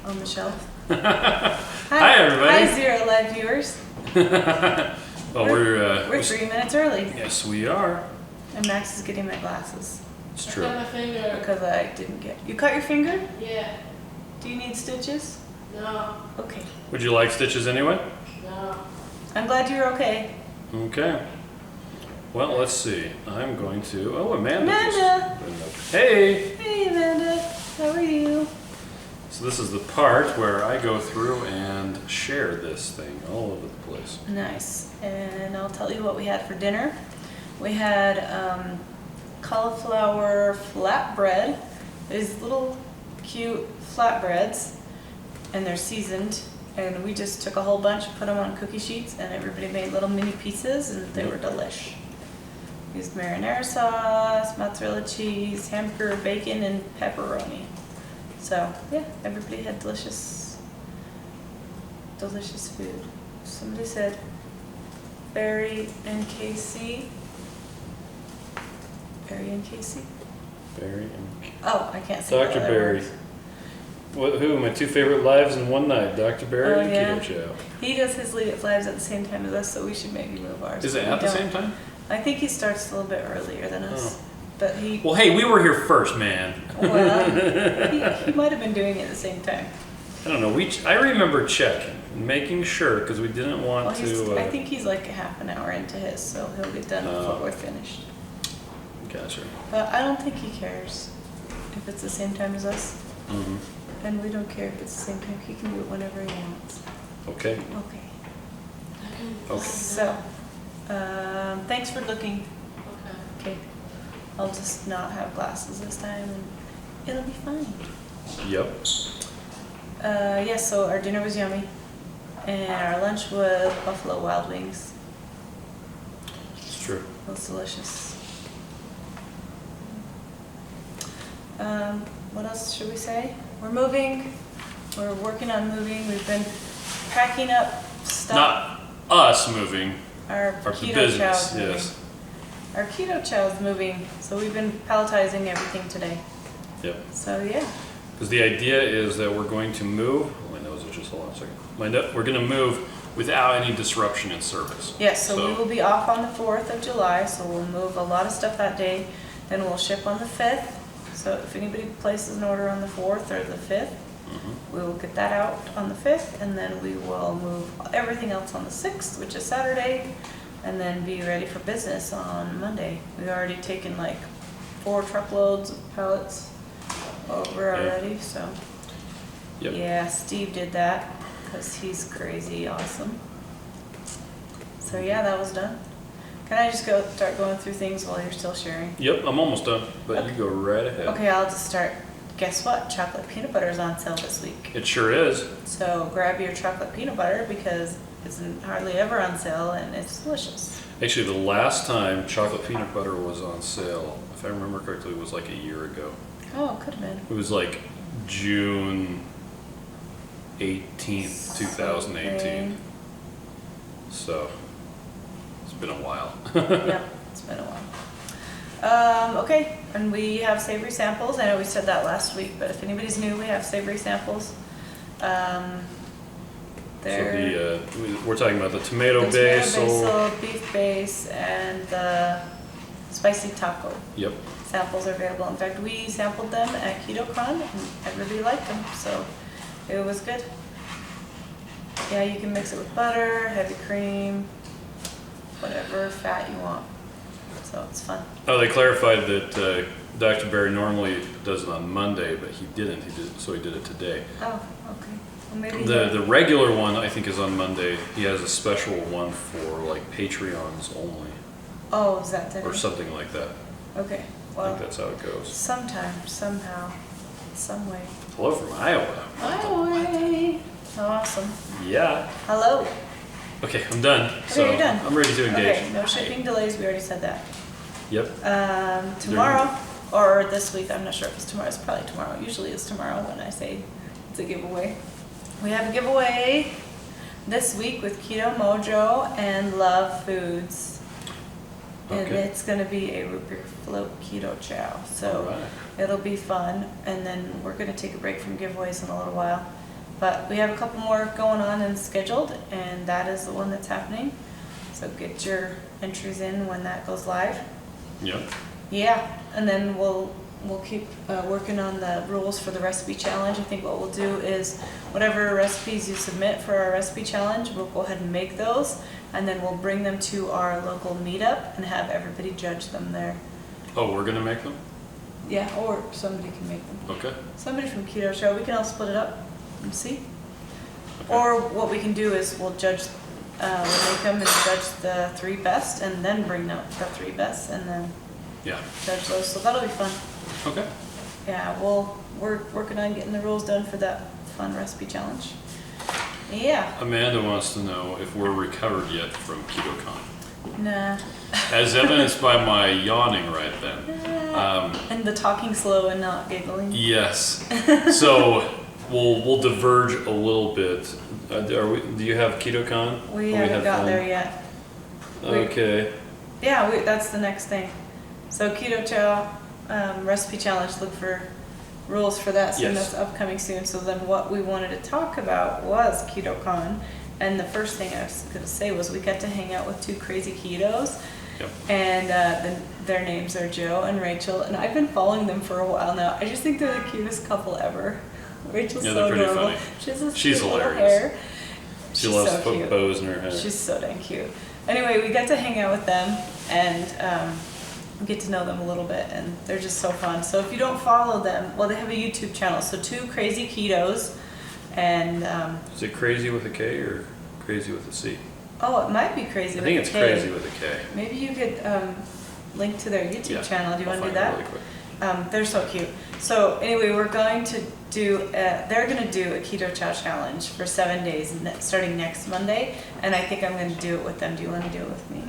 on the shelf. Hi everybody. Hi, Zero Live viewers. Well, we're 3 minutes early. Yes, we are. And Max is getting my glasses. It's true. I cut my finger. Because I didn't get... You cut your finger? Yeah. Do you need stitches? No. Okay. Would you like stitches anyway? No. I'm glad you're okay. Okay. Well, let's see. I'm going to... Oh, Amanda. Amanda! Hey! Hey, Amanda. How are you? So this is the part where I go through and share this thing all over the place. Nice. And I'll tell you what we had for dinner. We had cauliflower flatbread. These little cute flatbreads, and they're seasoned. And we just took a whole bunch, put them on cookie sheets, and everybody made little mini pieces, and they were delish. Used marinara sauce, mozzarella cheese, hamburger, bacon, and pepperoni. So yeah, everybody had delicious food. Somebody said Barry and Casey. Barry and Casey? Barry and... Oh, I can't say Dr. Barry. Who? My two favorite lives in one night, Dr. Barry and yeah. Keto Chow. He does his lives at the same time as us, so we should maybe move ours. Is it at the same time? I think he starts a little bit earlier than us. Oh. But he... Well, hey, we were here first, man. Well, he might have been doing it at the same time. I don't know. I remember checking, making sure, because we didn't want to... I think he's like a half an hour into his, so he'll get done before we're finished. Gotcha. But I don't think he cares if it's the same time as us. Mm-hmm. And we don't care if it's the same time. He can do it whenever he wants. Okay. Okay. Okay. So, thanks for looking. Okay. Okay. I'll just not have glasses this time and it'll be fine. Yep. Yeah, so our dinner was yummy. And our lunch was Buffalo Wild Wings. It's true. It was delicious. What else should we say? We're moving. We're working on moving. We've been packing up stuff. Not us moving. Our Our Keto business, Chow's moving. yes. Our Keto Chow's moving, so we've been palletizing everything today. Yep. So yeah. Because the idea is that we're going to move. Oh, my nose is just, hold on a second. We're going to move without any disruption in service. Yes, so we will be off on the 4th of July, so we'll move a lot of stuff that day. Then we'll ship on the 5th. So if anybody places an order on the 4th or the 5th, we will get that out on the 5th, and then we will move everything else on the 6th, which is Saturday, and then be ready for business on Monday. We've already taken like 4 truckloads of pallets over already, so. Yep. Yeah, Steve did that because he's crazy awesome. So yeah, that was done. Can I just start going through things while you're still sharing? Yep, I'm almost done, but you go right ahead. Okay, I'll just start. Guess what? Chocolate peanut butter is on sale this week. It sure is. So grab your chocolate peanut butter because it's hardly ever on sale and it's delicious. Actually, the last time chocolate peanut butter was on sale, if I remember correctly, was like a year ago. Oh, it could have been. It was like June 18th, 2018. So, it's been a while. Yep, it's been a while. Okay, and we have Savory Samples. I know we said that last week, but if anybody's new, we have Savory Samples. So we're talking about the tomato basil, beef base, and the spicy taco. Yep. Samples are available. In fact, we sampled them at Ketocon, and everybody liked them, so it was good. Yeah, you can mix it with butter, heavy cream, whatever fat you want. So it's fun. Oh, they clarified that Dr. Barry normally does it on Monday, but he didn't. So he did it today. Oh, okay. Well, maybe The regular one I think is on Monday. He has a special one for like Patreons only. Oh, is that today? Or something like that. Okay. I Well, think that's how it goes. sometime, somehow, some way. Hello from Iowa. Iowa. Awesome. Yeah. Hello. Okay, I'm done. Okay, So you're done. I'm ready to engage. Okay, no shipping delays. We already said that. Yep. Tomorrow, or this week, I'm not sure if it's tomorrow. It's probably tomorrow. Usually it's tomorrow when I say it's a giveaway. We have a giveaway this week with Keto Mojo and Luv Foods. And Okay. it's going to be a root beer float Keto Chow. So All right. it'll be fun. And then we're going to take a break from giveaways in a little while. But we have a couple more going on and scheduled, and that is the one that's happening. So get your entries in when that goes live. Yep. Yeah, and then we'll keep working on the rules for the recipe challenge. I think what we'll do is whatever recipes you submit for our recipe challenge, we'll go ahead and make those, and then we'll bring them to our local meetup and have everybody judge them there. Oh, we're gonna make them? Yeah, or somebody can make them. Okay. Somebody from Keto Chow, we can all split it up and see. Okay. Or what we can do is we'll judge, we'll make them and judge the 3 best, and then bring out the 3 best, and then Yeah. judge those. So that'll be fun. Okay. Yeah, we're working on getting the rules done for that fun recipe challenge. Yeah. Amanda wants to know if we're recovered yet from Ketocon. Nah. As evidenced by my yawning right then. And the talking slow and not giggling. Yes. So we'll diverge a little bit. Do you have Ketocon? We haven't got there yet. Okay. Yeah, that's the next thing. So Keto Chow recipe challenge. Look for rules for that soon. Yes. That's upcoming soon. So then, what we wanted to talk about was Ketocon, and the first thing I was going to say was we got to hang out with 2 crazy ketos. Yep. And their names are Joe and Rachel, and I've been following them for a while now. I just think they're the cutest couple ever. Rachel's Yeah, so they're pretty adorable. funny. She has this She's cute little hilarious. hair. She She's loves so to put cute. bows in her hair. She's so dang cute. Anyway, we got to hang out with them and get to know them a little bit, and they're just so fun. So if you don't follow them, well, they have a YouTube channel. So 2 crazy ketos, and Is it crazy with a K or crazy with a C? oh, it might be crazy. I think it's crazy with a K. Maybe you could link to their YouTube Yeah, channel. Do you I'll want to do find it that? really quick. They're so cute. So anyway, we're going to do, they're going to do a Keto Chow challenge for 7 days, starting next Monday, and I think I'm going to do it with them. Do you want to do it with me?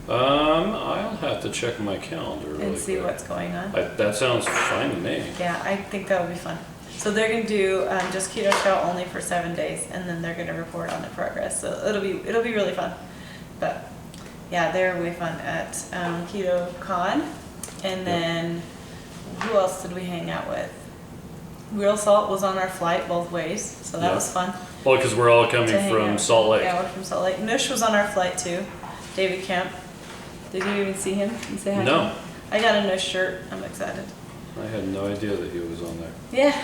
I'll have to check my calendar really And see quick. what's going on? That sounds fine to me. Yeah, I think that would be fun. So they're going to do just Keto Chow only for 7 days, and then they're going to report on the progress. So it'll be really fun. But yeah, they're way fun at Ketocon. And then who else did we hang out with? Real Salt was on our flight both ways, so that Yeah. was fun. Well, because we're all coming to hang out from with Salt them. Lake. Yeah, we're from Salt Lake. Nush was on our flight too. David Kemp. Did you even see him and say hi? to No. him? I got a Nush shirt. I'm excited. I had no idea that he was on there. Yeah.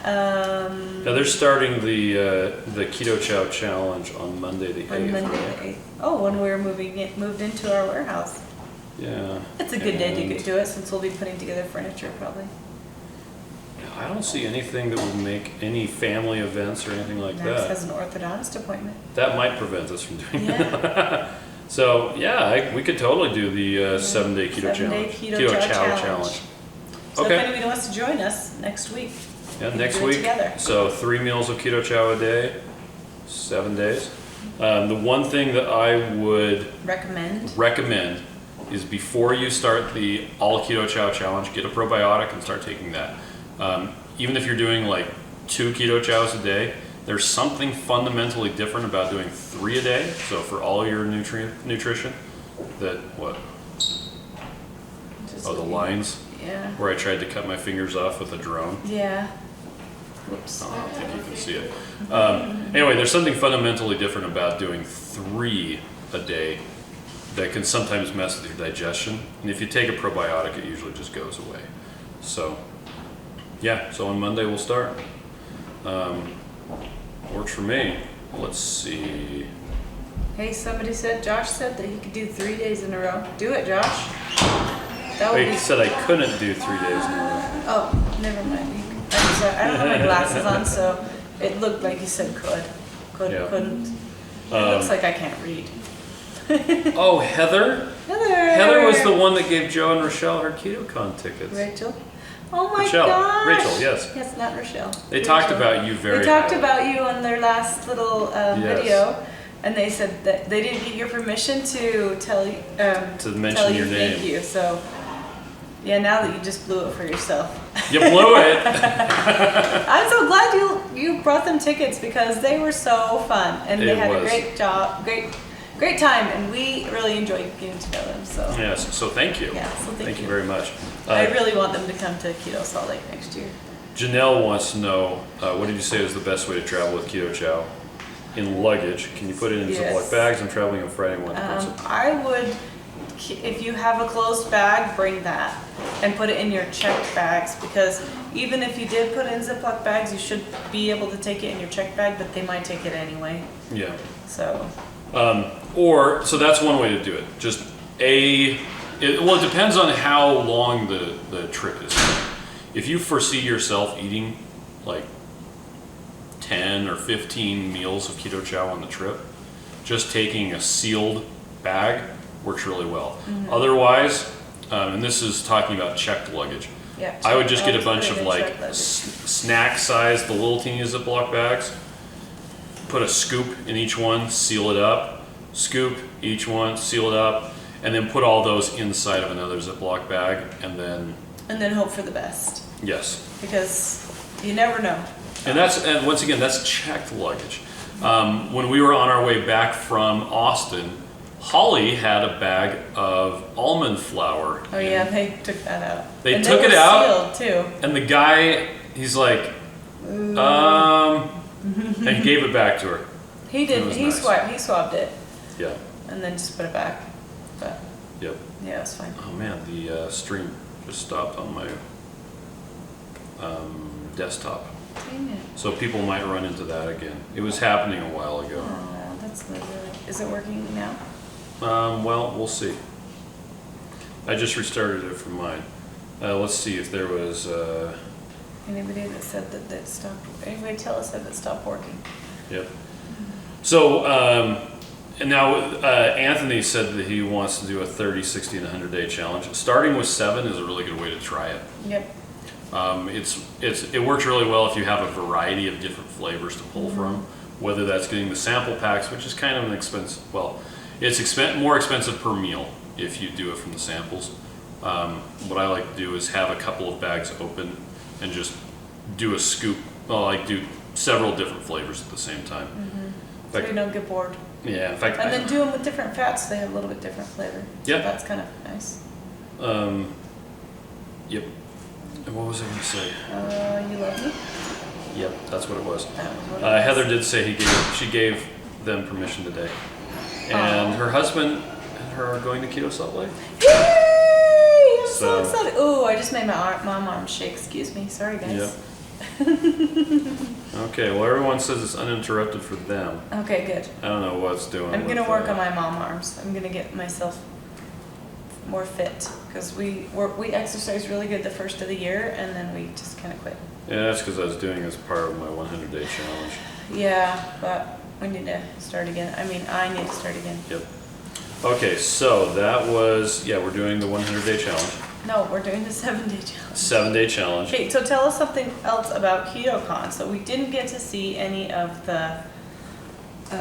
Now they're starting the Keto Chow challenge on Monday the 8th. On Monday right? the 8th. Oh, when we're moved into our warehouse. Yeah. It's a good day to And do it since we'll be putting together furniture probably. I don't see anything that would make any family events or anything like Max that. has an orthodontist appointment. That might prevent us from doing Yeah. that. So yeah, we could totally do the 7-day keto 7-day challenge. Keto Chow challenge. So Okay. if anybody wants to join us next week, Yeah, we next can do it week. together. So 3 meals of keto chow a day, 7 days. The one thing that I would recommend is before you start the all keto chow challenge, get a probiotic and start taking that. Even if you're doing like 2 keto chows a day, there's something fundamentally different about doing 3 a day. So for all your nutrition, that what? Just Oh, the lines Yeah. where I tried to cut my fingers off with a drone. Yeah. Whoops. I don't think you can see it. Anyway, there's something fundamentally different about doing 3 a day that can sometimes mess with your digestion. And if you take a probiotic, it usually just goes away. So, yeah, so on Monday we'll start. Works for me. Let's see. Hey, Josh said that he could do 3 days in a row. Do it, Josh. That would He be. said I couldn't do 3 days in a Oh, never mind. I'm sorry. I don't have my glasses on, so it looked like he said could, Yeah. couldn't. It row. looks like I can't read. Oh, Heather? Heather. Heather was the one that gave Joe and Rochelle her Ketocon tickets. Rachel. Oh my Rochelle. gosh. Rachel, yes. Yes, not Rochelle. They talked Rachel. about you very They talked highly. about you on their last little Yes. video, and they said that they didn't get your permission to tell you To mention tell you your name. thank you. So yeah, now that you just blew it for yourself. You blew it. I'm so glad you brought them tickets because they were so fun and they It had a was. great job, great time, and we really enjoyed getting to know them. So Yes, so thank you. yeah, so thank Thank you you. very much. I really want them to come to Keto Salt Lake next year. Janelle wants to know, what did you say is the best way to travel with Keto Chow? In luggage. Can you put it in Ziploc bags? I'm traveling on Friday. I would, if you have a closed bag, bring that and put it in your checked bags, because even if you did put it in Ziploc bags, you should be able to take it in your checked bag, but they might take it anyway. Yeah. So. So that's one way to do it. Just it depends on how long the trip is. If you foresee yourself eating like 10 or 15 meals of Keto Chow on the trip, just taking a sealed bag works really well. Mm-hmm. Otherwise, and this is talking about checked luggage, I would just get a bunch of like snack size, the little teeny Ziploc bags, put a scoop in each one, seal it up, scoop each one, seal it up, and then put all those inside of another Ziploc bag, and then hope for the best. Yes. Because you never know. And once again, that's checked luggage. When we were on our way back from Austin, Holly had a bag of almond flour. Oh yeah, they took that out. They took it out, sealed too. And the guy, he's like, and he gave it back to her. He did. He swabbed it. Yeah. And then just put it back. But yep. Yeah, it's fine. Oh man, the stream just stopped on my desktop. Dang it. So people might run into that again. It was happening a while ago. Oh, that's not really. Is it working now? Well, we'll see. I just restarted it from mine. Let's see if there was. Anybody that said that stopped. Anybody tell us that it stopped working? Yep. So, and now Anthony said that he wants to do a 30, 60, and 100-day challenge. Starting with 7 is a really good way to try it. Yep. It works really well if you have a variety of different flavors to pull from, whether that's getting the sample packs, which is kind of an expensive, it's more expensive per meal if you do it from the samples. What I like to do is have a couple of bags open and just do a scoop, do several different flavors at the same time. Mm-hmm. So you don't get bored. Yeah, in fact. And then do them with different fats, so they have a little bit different flavor. Yeah. So that's kind of nice. Yep. And what was I going to say? You love me? Yep, that's what it was. Heather did say she gave them permission today. And her husband and her are going to Keto Salt Lake. Yay! I'm so excited. Oh, I just made my mom arm shake. Excuse me. Sorry, guys. Yep. Okay, well, everyone says it's uninterrupted for them. Okay, good. I don't know what's doing. I'm going to work on my mom arms. I'm going to get myself more fit, because we exercised really good the first of the year, and then we just kind of quit. Yeah, that's because I was doing it as part of my 100-day challenge. Yeah, but we need to start again. I need to start again. Yep. Okay, so that was, we're doing the 100-day challenge. No, we're doing the 7-day challenge. 7-day challenge. Okay, so tell us something else about Ketocon. So we didn't get to see any of the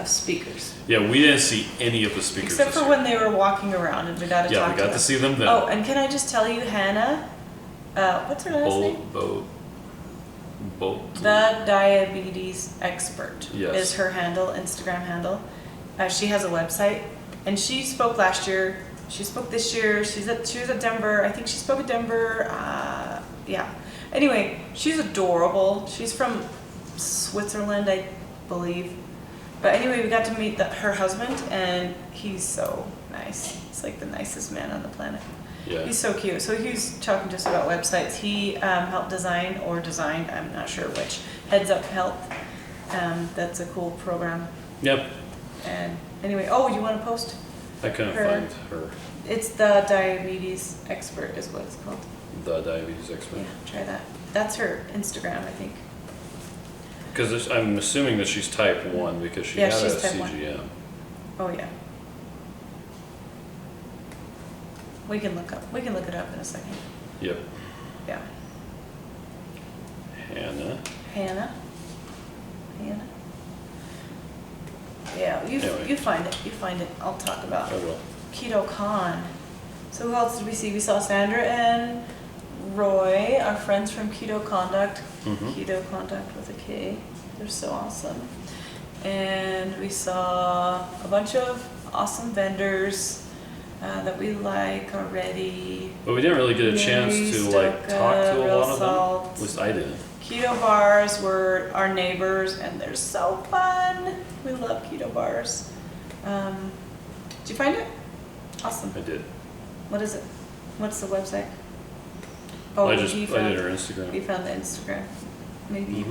speakers. Yeah, we didn't see any of the speakers. Except for when they were walking around, and we got to talk to them. Yeah, we got to see them then. Oh, and can I just tell you, Hannah, what's her last name? Bolt. The Diabetes Expert is her handle, Instagram handle. She has a website, and she spoke last year. She spoke this year. She was at Denver. I think she spoke at Denver. Yeah. Anyway, she's adorable. She's from Switzerland, I believe. But anyway, we got to meet her husband, and he's so nice. He's like the nicest man on the planet. Yeah. He's so cute. So he was talking to us about websites. He helped designed, I'm not sure which, Heads Up Health. That's a cool program. Yep. And anyway, you want to post? I couldn't find her. It's the Diabetes Expert is what it's called. The Diabetes Expert? Yeah, try that. That's her Instagram, I think. Because I'm assuming that she's type 1 because she had a CGM. 1. Oh yeah. We can look it up in a second. Yep. Yeah. Hannah. Yeah, you find it. You find it. I'll talk about it. I will. Ketocon. So who else did we see? We saw Sandra and Roy, our friends from Keto Conduct. Mm-hmm. Keto Conduct with a K. They're so awesome. And we saw a bunch of awesome vendors that we like already. But we didn't really get a chance to talk to a lot of them. At least I didn't. Keto bars were our neighbors, and they're so fun. We love keto bars. Did you find it? Awesome. I did. What is it? What's the website? I did her Instagram. You found the Instagram. Maybe you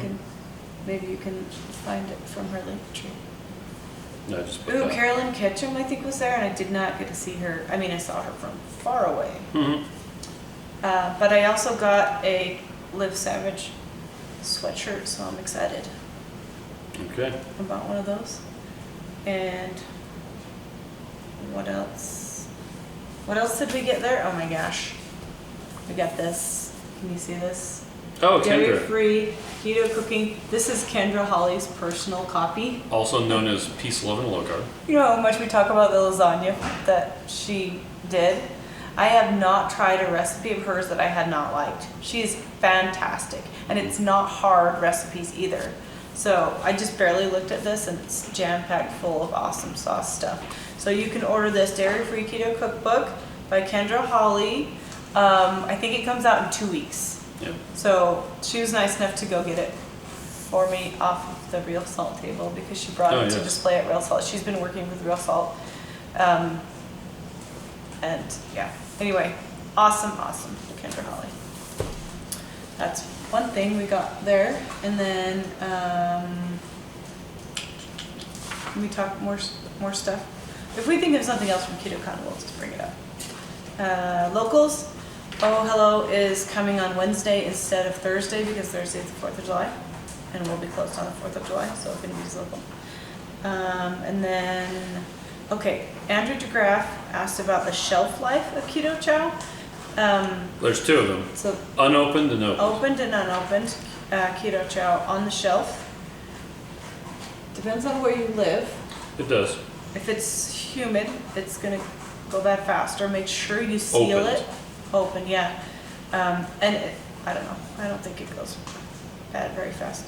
can find it from her link tree. No, I just put Ooh, that. Carolyn Ketchum, I think, was there, and I did not get to see her. I mean, I saw her from far away. Mm-hmm. But I also got a Live Savage sweatshirt, so I'm excited Okay. about one of those. And what else? What else did we get there? Oh my gosh. We got this. Can you see this? Oh, Kendra. Dairy-free keto cooking. This is Kendra Holly's personal copy. Also known as Peace, Love, and Low Carb. You know how much we talk about the lasagna that she did? I have not tried a recipe of hers that I had not liked. She is fantastic. And it's not hard recipes either. So I just barely looked at this, and it's jam-packed full of awesome sauce stuff. So you can order this Dairy-Free Keto Cookbook by Kendra Holly. I think it comes out in 2 weeks. Yep. So she was nice enough to go get it for me off of the Real Salt table because she brought it to display at Real Salt. She's been working with Real Salt. And yeah, anyway, awesome, Kendra Holly. That's one thing we got there. And then we talk more stuff. If we think of something else from Ketocon, we'll just bring it up. Locals. Oh Hello is coming on Wednesday instead of Thursday because Thursday is the 4th of July. And we'll be closed on the 4th of July, so if anybody's local. And then, okay, Andrew DeGraff asked about the shelf life of Keto Chow. There's two of them. So unopened and opened. Opened and unopened Keto Chow on the shelf. Depends on where you live. It does. If it's humid, it's gonna go bad faster. Make sure you seal Opened. it. Open, yeah. And I don't know. I don't think it goes bad very fast.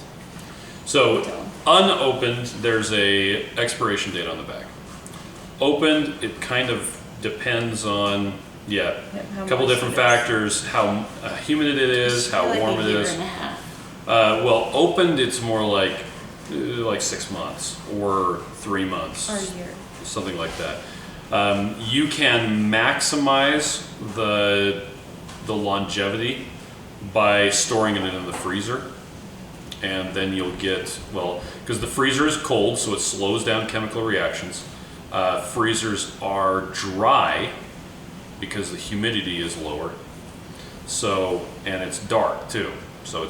So unopened, there's a expiration date on the back. Opened, it kind of depends on a couple different factors, how humid it is, how warm it is. Well, opened, it's more like 6 months or 3 months. Or a year. Something like that. You can maximize the longevity by storing it in the freezer. And then you'll get, because the freezer is cold, so it slows down chemical reactions. Freezers are dry because the humidity is lower. So, and it's dark too. So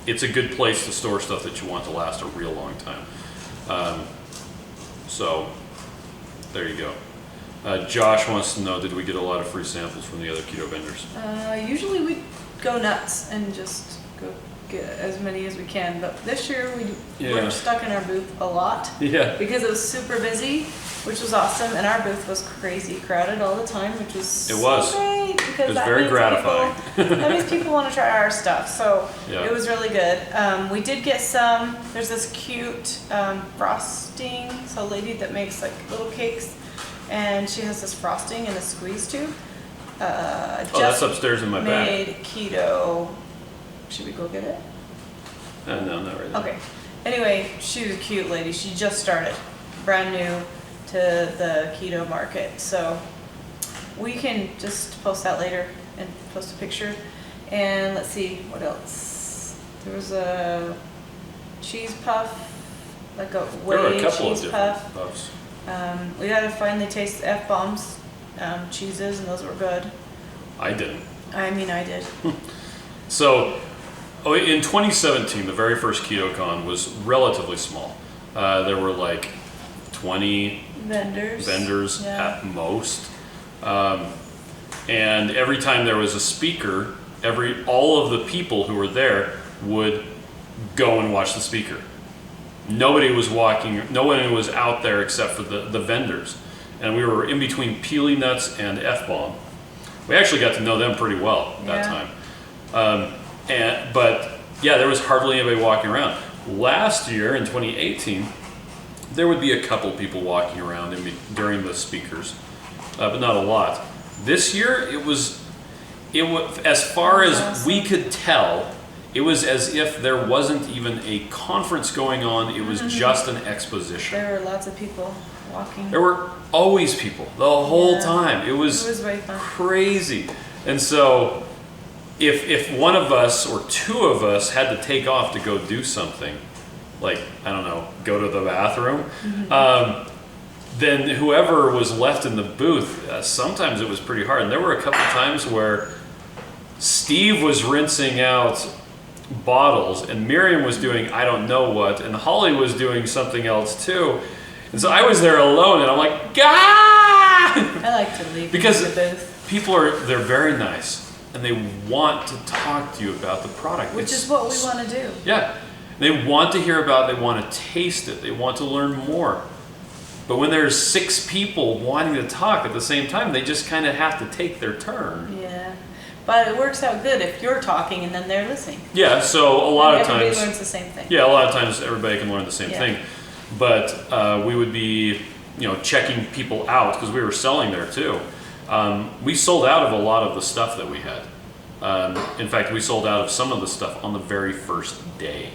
it's a good place to store stuff that you want to last a real long time. So there you go. Josh wants to know, did we get a lot of free samples from the other keto vendors? Usually we go nuts and just go get as many as we can, but this year we're stuck in our booth a lot because it was super busy, which was awesome, and our booth was crazy crowded all the time, which was great because it was very gratifying. That means people want to try our stuff, so it was really good. We did get there's this cute frosting, so a lady that makes like little cakes, and she has this frosting in a squeeze tube. That's upstairs in my bag. Made keto. Should we go get it? No, not really. Okay. Anyway, she was a cute lady. She just started, brand new to the keto market. So we can just post that later and post a picture. And let's see, what else? There was a cheese puff, like a whey cheese puff. Puffs. We got to finally taste the F-bombs cheeses, and those were good. I didn't. I mean, I did. So, in 2017, the very first Ketocon was relatively small. There were like 20 vendors at most. And every time there was a speaker, all of the people who were there would go and watch the speaker. No one was out there except for the vendors. And we were in between Peely Nuts and F-Bomb. We actually got to know them pretty well that time. But there was hardly anybody walking around. Last year in 2018, there would be a couple people walking around during the speakers, but not a lot. This year, it was as far as we could tell, it was as if there wasn't even a conference going on. It was just an exposition. There were lots of people walking. There were always people the whole time. It was very fun. Crazy. And so if one of us or two of us had to take off to go do something, like, I don't know, go to the bathroom, then whoever was left in the booth, sometimes it was pretty hard. And there were a couple times where Steve was rinsing out bottles and Miriam was doing I don't know what, and Holly was doing something else too. And so I was there alone and I'm like, Gah! I like to leave because the booth. People they're very nice and they want to talk to you about the product. Which is what we want to do. Yeah. They want to hear about it, they want to taste it, they want to learn more. But when there's 6 people wanting to talk at the same time, they just kind of have to take their turn. Yeah. But it works out good if you're talking and then they're listening. Yeah, so a lot of times... Everybody learns the same thing. Yeah, a lot of times everybody can learn the same thing. But we would be, checking people out because we were selling there too. We sold out of a lot of the stuff that we had. In fact, we sold out of some of the stuff on the very first day.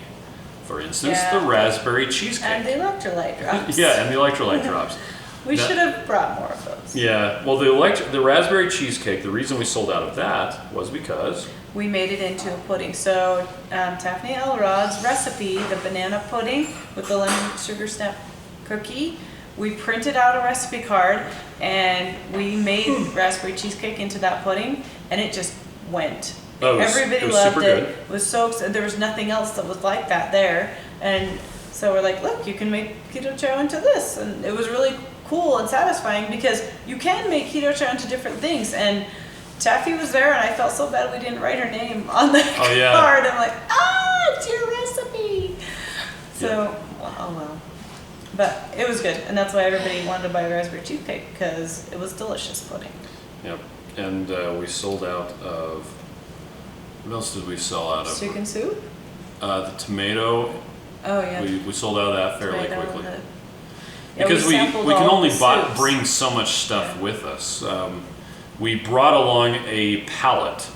For instance, the raspberry cheesecake. And the electrolyte drops. Yeah, and the electrolyte drops. We should have brought more of those. Yeah, well, the raspberry cheesecake, the reason we sold out of that was because... We made it into a pudding. So Taffany Elrod's recipe, the banana pudding with the lemon sugar snap cookie, we printed out a recipe card and we made raspberry cheesecake into that pudding and it just went. Everybody loved it. It was so excited. There was nothing else that was like that there. And so we're like, look, you can make Keto Chow into this. And it was really cool and satisfying because you can make Keto Chow into different things. And Taffy was there and I felt so bad we didn't write her name on the card. I'm like, it's your recipe. So, oh well. But it was good. And that's why everybody wanted to buy raspberry cheesecake because it was delicious pudding. Yep. And we sold out of... What else did we sell out of? Chicken soup? The tomato. Oh, yeah. We sold out of that fairly quickly. Because we can only bring so much stuff with us. We brought along a pallet.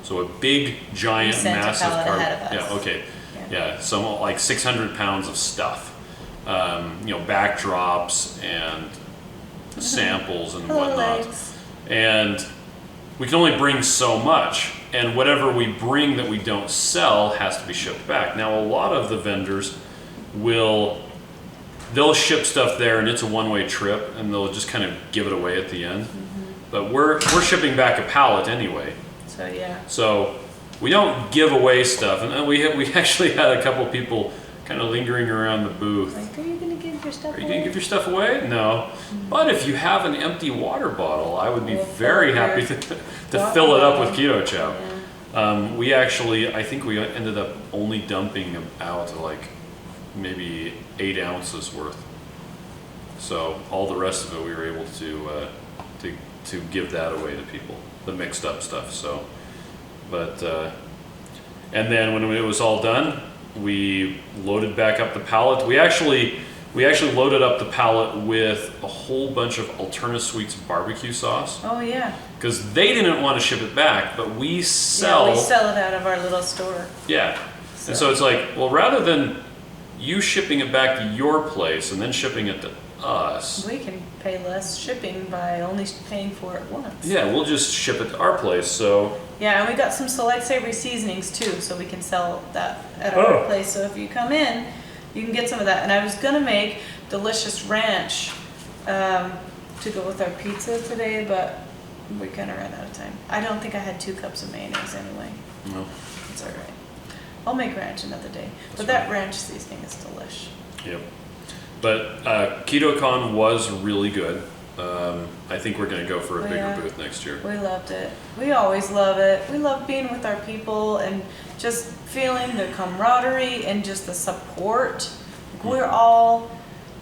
So a big, giant, massive cart. Yeah, okay. Yeah, some like 600 pounds of stuff. Backdrops and samples and whatnot. And we can only bring so much. And whatever we bring that we don't sell has to be shipped back. Now, a lot of the vendors they'll ship stuff there and it's a one-way trip and they'll just kind of give it away at the end. But we're shipping back a pallet anyway. So, yeah. So we don't give away stuff. And we actually had a couple people kind of lingering around the booth. Like, are you going to give your stuff away? Are you going to give your stuff away? No. But if you have an empty water bottle, I would be very happy to fill it up with Keto Chow. Yeah. I think we ended up only dumping out like maybe 8 ounces worth. So all the rest of it we were able to give that away to people, the mixed up stuff. So, but and then when it was all done, we loaded back up the pallet. We actually loaded up the pallet with a whole bunch of Alterna Sweets barbecue sauce. Oh yeah. Because they didn't want to ship it back, but we sell. Yeah, we sell it out of our little store. Yeah. So. And so it's like, well, rather than you shipping it back to your place and then shipping it to us, we can pay less shipping by only paying for it once. Yeah, we'll just ship it to our place. So. Yeah, and we got some select savory seasonings too, so we can sell that at our place. So if you come in, you can get some of that. And I was gonna make delicious ranch to go with our pizza today, but we kind of ran out of time. I don't think I had 2 cups of mayonnaise anyway. No. It's all right. I'll make ranch another day. But that ranch seasoning is delish. Yep. But Ketocon was really good. I think we're going to go for a bigger booth next year. We loved it. We always love it. We love being with our people and just feeling the camaraderie and just the support. We're all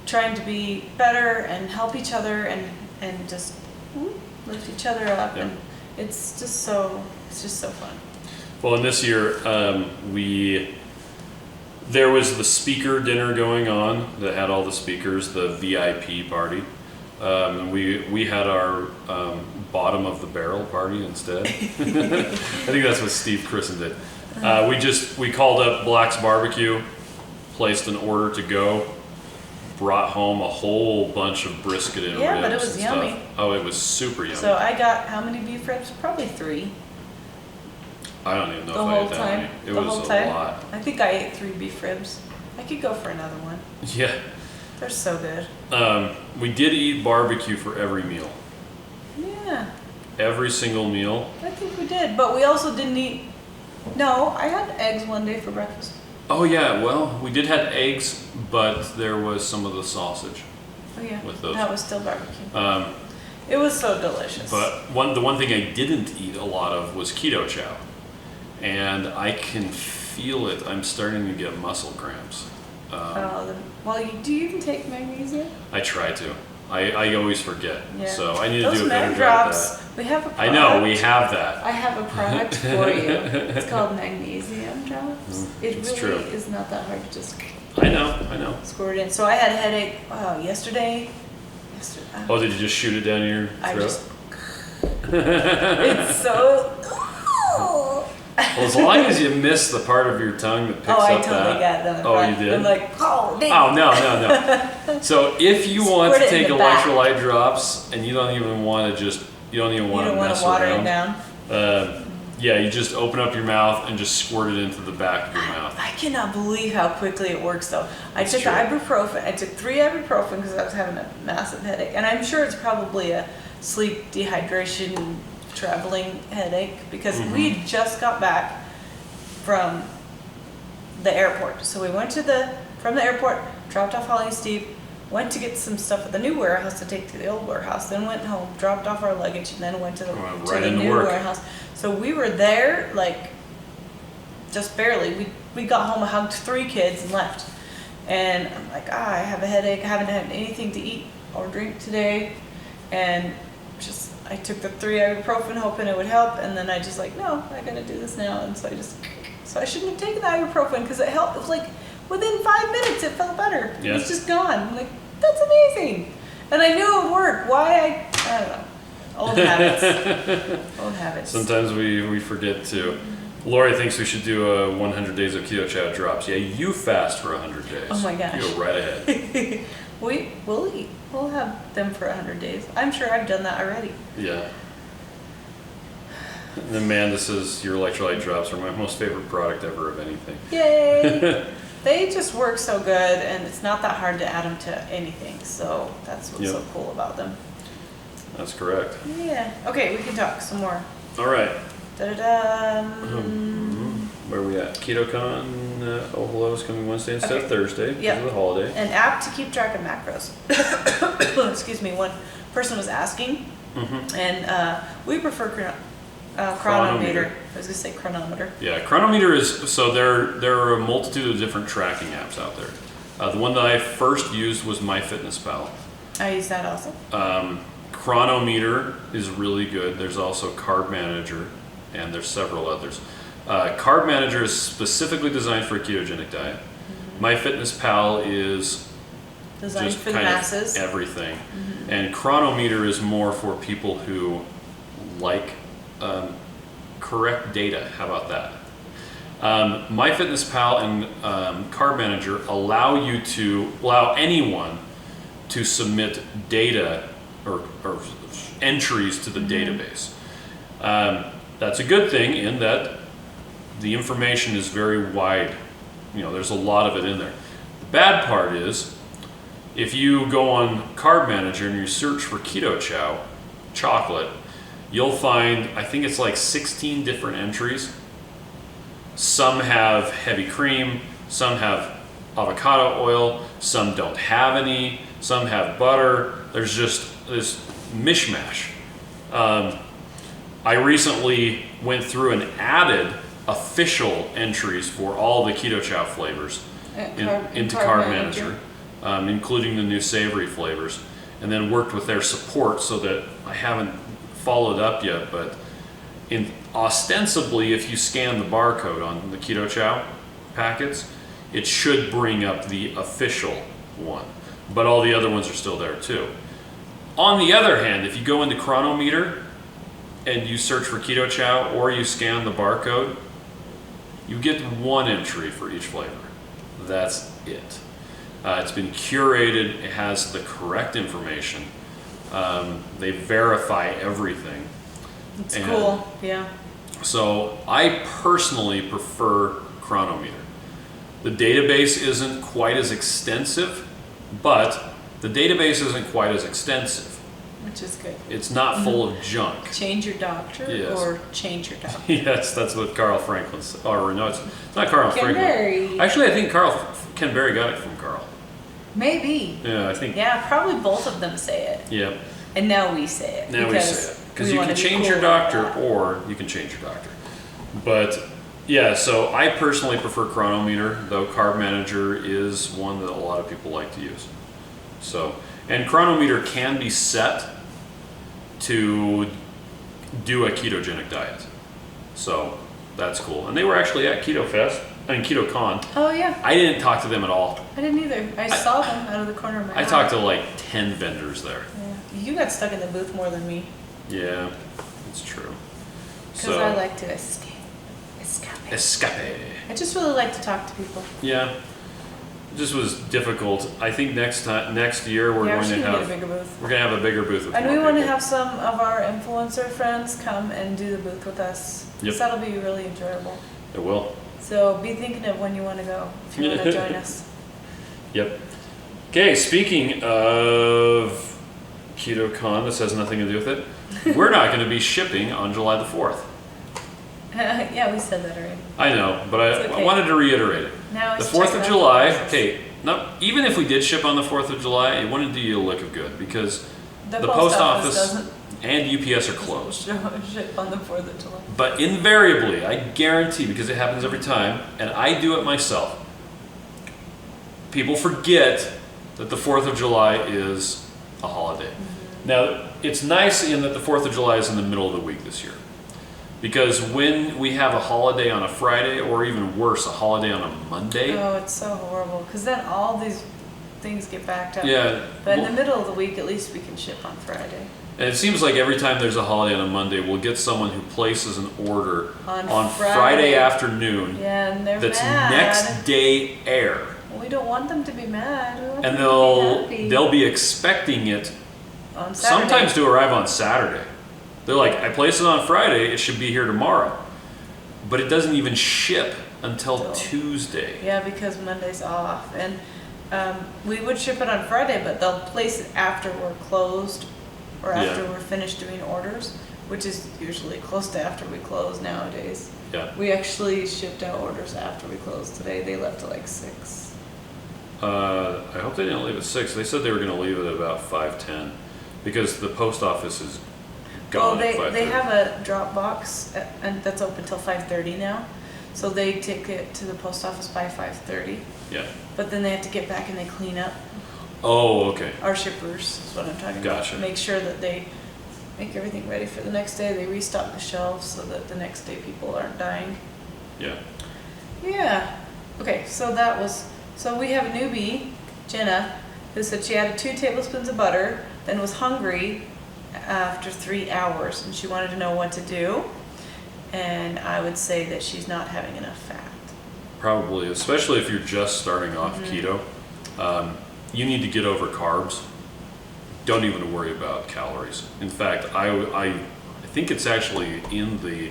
trying to be better and help each other and just lift each other up. Yep. And it's just so fun. Well, and this year there was the speaker dinner going on that had all the speakers, the VIP party. We had our bottom of the barrel party instead. I think that's what Steve christened it. We called up Black's Barbecue, placed an order to go, brought home a whole bunch of brisket and Yeah, ribs but it was and yummy. stuff. Oh, it was super yummy. So I got how many beef ribs? Probably 3. I don't even know The if I whole ate that time. many. It The was whole a time. lot. I think I ate 3 beef ribs. I could go for another one. Yeah. They're so good. We did eat barbecue for every meal. Yeah, Every single meal. I think we did. But we also didn't eat. No, I had eggs one day for breakfast. Oh yeah, well, we did have eggs, but there was some of the sausage. Oh yeah, With those. that was still barbecue. It was so delicious. But the one thing I didn't eat a lot of was Keto Chow. And I can feel it. I'm starting to get muscle cramps. Do you even take magnesium? I try to. I always forget. Yeah. So I need to Those do a better mag job at drops. that. We have a product. I know, we have that. I have a product for you. It's called magnesium drops. It it's really true. is not that hard to just I know. squirt it in. So I had a headache yesterday. Oh, did you just shoot it down your I throat? just. It's so. Well, as long as you miss the part of your tongue that picks up I that. totally got it on the Oh, front. you did? I'm like, oh, dang. Oh, no. So if you want Squirt to it in take the back. electrolyte drops and you don't even want to You don't want to mess water around, it down. yeah, you just open up your mouth and just squirt it into the back of your mouth. I cannot believe how quickly it works, though. I took true. ibuprofen. I took 3 ibuprofen because I was having a massive headache, and I'm sure it's probably a sleep dehydration traveling headache because we had just got back from the airport. So we went from the airport, dropped off Holly and Steve, went to get some stuff at the new warehouse to take to the old warehouse, then went home, dropped off our luggage, and then went to the, Right to the into new work. warehouse. So we were there like just barely. We got home, hugged 3 kids, and left. And I'm like, I have a headache. I haven't had anything to eat or drink today, and I took the 3 ibuprofen hoping it would help, and then I just like, no, I gotta do this now, and so I shouldn't have taken the ibuprofen because it helped. It was like within 5 minutes it felt better. Yeah. It was just gone. I'm like, that's amazing, and I knew it would work. Why I don't know. Old habits. Old habits. Sometimes we forget to. Lori thinks we should do a 100 days of Keto Chow drops. Yeah, you fast for 100 days. Oh my gosh. You go right ahead. We'll eat. We'll have them for 100 days. I'm sure I've done that already. Yeah. And Amanda says your electrolyte drops are my most favorite product ever of anything. Yay! They just work so good, and it's not that hard to add them to anything. So that's what's so cool about them. That's correct. Yeah. Okay, we can talk some more. All right. Da-da-da. Where are we at? Ketocon. Oh, hello is coming Wednesday instead of Thursday because Yep. of the holiday. An app to keep track of macros. Excuse me. One person was asking, and we prefer chronometer. I was gonna say chronometer. Yeah, chronometer is so there are a multitude of different tracking apps out there. The one that I first used was MyFitnessPal. I use that also. Chronometer is really good. There's also Carb Manager, and there's several others. Carb Manager is specifically designed for a ketogenic diet. MyFitnessPal is Designed just for the kind masses. of everything, and Chronometer is more for people who like correct data. How about that? MyFitnessPal and Carb Manager allow anyone to submit data or entries to the database. That's a good thing in that the information is very wide. There's a lot of it in there. The bad part is if you go on Carb Manager and you search for Keto Chow chocolate, you'll find, I think it's like 16 different entries. Some have heavy cream, some have avocado oil, some don't have any, some have butter. There's just this mishmash. I recently went through and added official entries for all the Keto Chow flavors into Carb Manager, including the new savory flavors, and then worked with their support so that I haven't followed up yet, but ostensibly if you scan the barcode on the Keto Chow packets, it should bring up the official one, but all the other ones are still there too. On the other hand, if you go into Chronometer and you search for Keto Chow or you scan the barcode, You get one entry for each flavor. That's it. It's been curated. It has the correct information. They verify everything. It's cool, yeah. So I personally prefer Chronometer. The database isn't quite as extensive, but the database isn't quite as extensive. Which is good. It's not full of junk. Change your doctor or change your doctor. Yes, that's what Carl Franklin said. Or no, it's not Carl Ken Franklin. Berry. Actually, I think Ken Berry got it from Carl. Maybe. Yeah, I think. Yeah, probably both of them say it. Yeah. And now we say it. Now we say it. Because you can change your doctor or you can change your doctor. But yeah, so I personally prefer Chronometer, though Carb Manager is one that a lot of people like to use. So, and Chronometer can be set to do a ketogenic diet. So that's cool. And they were actually at Ketocon. Oh yeah. I didn't talk to them at all. I didn't either. I saw them out of the corner of my eye. I talked to like 10 vendors there. Yeah. You got stuck in the booth more than me. Yeah, it's true. Because I like to escape. Escape. I just really like to talk to people. Yeah. It just was difficult. I think next year we're going to have a bigger booth. We're going to have a bigger booth with and more we want to people. have some of our influencer friends come and do the booth with us. Yep. So that'll be really enjoyable. It will. So be thinking of when you want to go, if you want to join us. Yep. Okay, speaking of Ketocon, this has nothing to do with it. We're not going to be shipping on July the 4th. Yeah, we said that already. I know, but I wanted to reiterate it. Now The it's 4th of July, even if we did ship on the 4th of July, it wouldn't do you a lick of good because the post office and UPS are closed. Ship on the 4th of July. But invariably, I guarantee, because it happens every time, and I do it myself, people forget that the 4th of July is a holiday. Mm-hmm. Now, it's nice in that the 4th of July is in the middle of the week this year. Because when we have a holiday on a Friday, or even worse, a holiday on a Monday. Oh, it's so horrible. Because then all these things get backed up. Yeah. But in the middle of the week, at least we can ship on Friday. And it seems like every time there's a holiday on a Monday, we'll get someone who places an order on Friday. Friday afternoon. Yeah, and they're that's mad. next day air. Well, we don't want them to be mad. We want And them to be happy. they'll be expecting it on Saturday. sometimes to arrive on Saturday. They're like, I placed it on Friday, it should be here tomorrow. But it doesn't even ship until Tuesday. Yeah, because Monday's off. And we would ship it on Friday, but they'll place it after we're closed or after we're finished doing orders, which is usually close to after we close nowadays. Yeah. We actually shipped out orders after we closed today. They left at like 6. I hope they didn't leave at 6. They said they were going to leave it at about 5:10 because the post office is gone at 5:30. They have a drop box and that's open till 5:30 now. So they take it to the post office by 5:30. Yeah. But then they have to get back and they clean up. Oh, okay. Our shippers is what I'm talking Gotcha. about. Make sure that they make everything ready for the next day. They restock the shelves so that the next day people aren't dying. Yeah. Yeah. Okay, so we have a newbie, Jenna, who said she added 2 tablespoons of butter, then was hungry after 3 hours, and she wanted to know what to do. And I would say that she's not having enough fat. Probably, especially if you're just starting off keto. You need to get over carbs. Don't even worry about calories. In fact, I think it's actually in the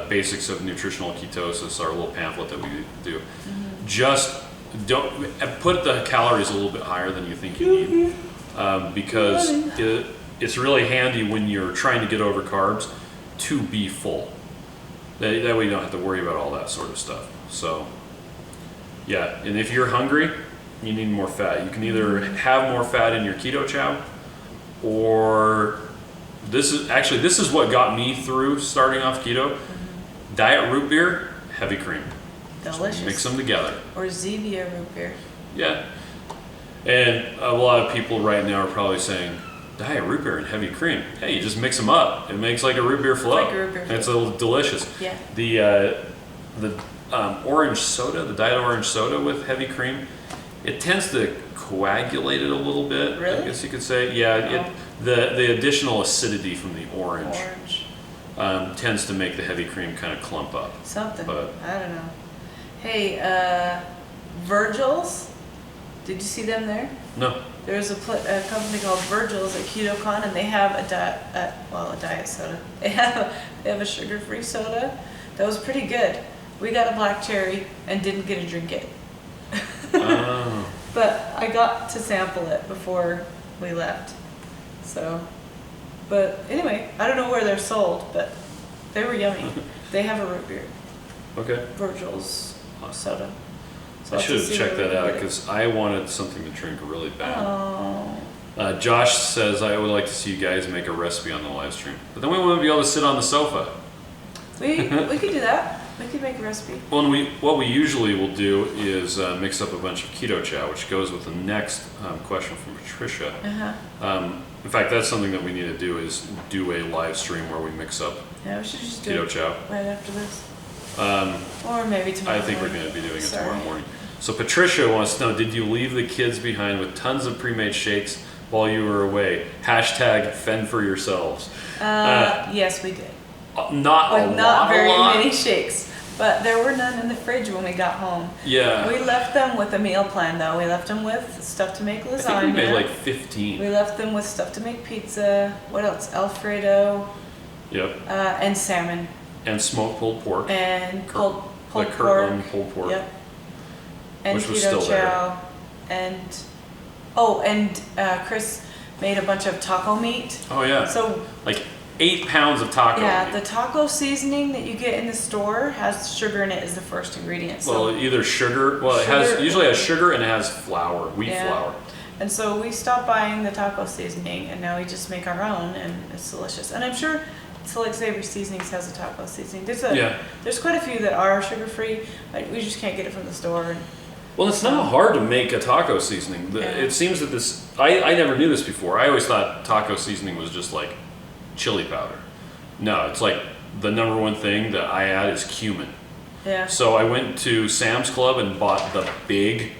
basics of nutritional ketosis, our little pamphlet that we do. Just don't put the calories a little bit higher than you think you need, because it's really handy when you're trying to get over carbs to be full. That way you don't have to worry about all that sort of stuff. So, yeah, and if you're hungry, you need more fat. You can either have more fat in your Keto Chow, or this is what got me through starting off keto. Diet root beer, heavy cream. Delicious. Just mix them together. Or Zevia root beer. Yeah. And a lot of people right now are probably saying, diet root beer and heavy cream. Hey, you just mix them up. It makes like a root beer float. Like a root beer float. It's a little delicious. Yeah. The orange soda, the diet orange soda with heavy cream, it tends to coagulate it a little bit. Really? I guess you could say. Yeah. Oh. The additional acidity from the orange. tends to make the heavy cream kind of clump up. Something. But I don't know. Hey, Virgil's. Did you see them there? no. There's a company called Virgil's at Ketocon, and they have a diet soda. They have a sugar-free soda that was pretty good. We got a black cherry and didn't get to drink it. Oh. But I got to sample it before we left. So, but anyway, I don't know where they're sold, but they were yummy. They have a root beer. Okay. Virgil's soda. So I should have checked that out get it. because I wanted something to drink really bad. Oh. Josh says, I would like to see you guys make a recipe on the live stream. But then we wouldn't be able to sit on the sofa. We could do that. We could make a recipe. Well, what we usually will do is mix up a bunch of Keto Chow, which goes with the next question from Patricia. In fact, that's something that we need to do is do a live stream where we mix up Yeah, we should just do Keto it Chow. right after this. Or maybe tomorrow I think we're morning. going to be doing it Sorry. tomorrow morning. So Patricia wants to know, did you leave the kids behind with tons of pre-made shakes while you were away? Hashtag fend for yourselves. Yes, we did. Not very lot. many shakes, but there were none in the fridge when we got home. Yeah. We left them with a meal plan, though. We left them with stuff to make lasagna. I think we made like 15. We left them with stuff to make pizza. What else? Alfredo. Yep. And salmon. And smoked pulled pork. And pulled the pork. Kirtland pulled pork. Yep. And Which was Keto still there. Chow. And Chris made a bunch of taco meat. Oh yeah. So like 8 pounds of taco yeah, meat. the taco seasoning that you get in the store has sugar in it as the first ingredient. So Well, either sugar. Well, it usually has sugar and it has flour, wheat flour. And so we stopped buying the taco seasoning, and now we just make our own, and it's delicious. And I'm sure Select Savory Seasonings has a taco seasoning. There's quite a few that are sugar free. We just can't get it from the store. Well, it's not hard to make a taco seasoning. It seems that this. I never knew this before. I always thought taco seasoning was just like chili powder. No, it's like the number one thing that I add is cumin. Yeah. So I went to Sam's Club and bought the big.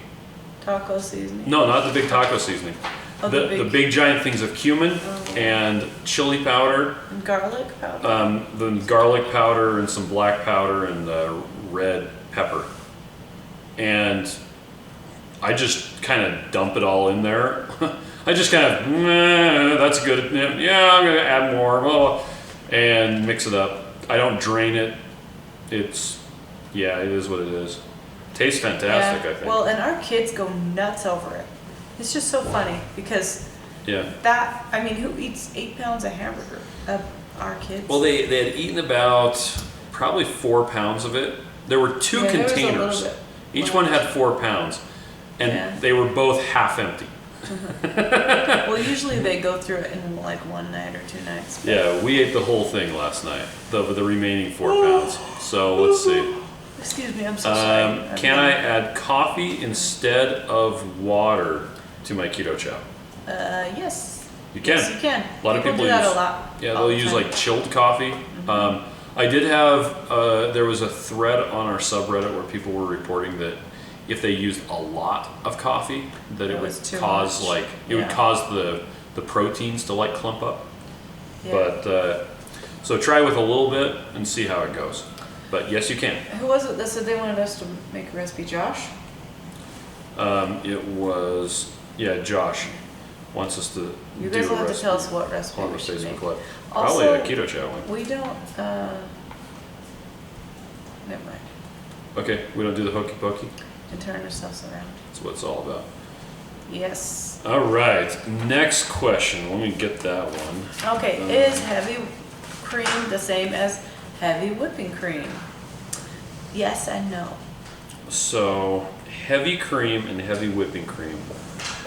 Taco seasoning. No, not the big taco seasoning. Oh, the big giant things of cumin and chili powder. And garlic powder. The garlic powder and some black powder and red pepper. And I just kind of dump it all in there. I just kind of, that's good. Yeah, I'm going to add more. And mix it up. I don't drain it. It is what it is. Tastes fantastic, I think. Well, and our kids go nuts over it. It's just so funny because who eats 8 pounds of hamburger? Our kids. Well, they had eaten about probably 4 pounds of it. There were two there was a containers. little bit Each left. one had 4 pounds. And they were both half empty. Well, usually they go through it in like one night or 2 nights. Yeah, we ate the whole thing last night, the remaining 4 pounds. So let's see. Excuse me, I'm so sorry. Can I add coffee instead of water to my Keto Chow? Yes. You can. Yes, you can. A lot of people do that use a lot. Yeah, all they'll the use time. like chilled coffee. I did have there was a thread on our subreddit where people were reporting that if they used a lot of coffee, that it would was too cause much. would cause the proteins to like clump up. Yeah. But so try with a little bit and see how it goes. But yes, you can. Who was it that said they wanted us to make a recipe? Josh? It was Josh wants us to. You guys will have to tell us recipe what recipe on the we should Facebook make. Live. Probably Also, a Keto Chow one. we don't, never mind. Okay, we don't do the hokey pokey. And turn ourselves around. That's what it's all about. Yes. All right, next question. Let me get that one. Okay, is heavy cream the same as heavy whipping cream? Yes and no. So heavy cream and heavy whipping cream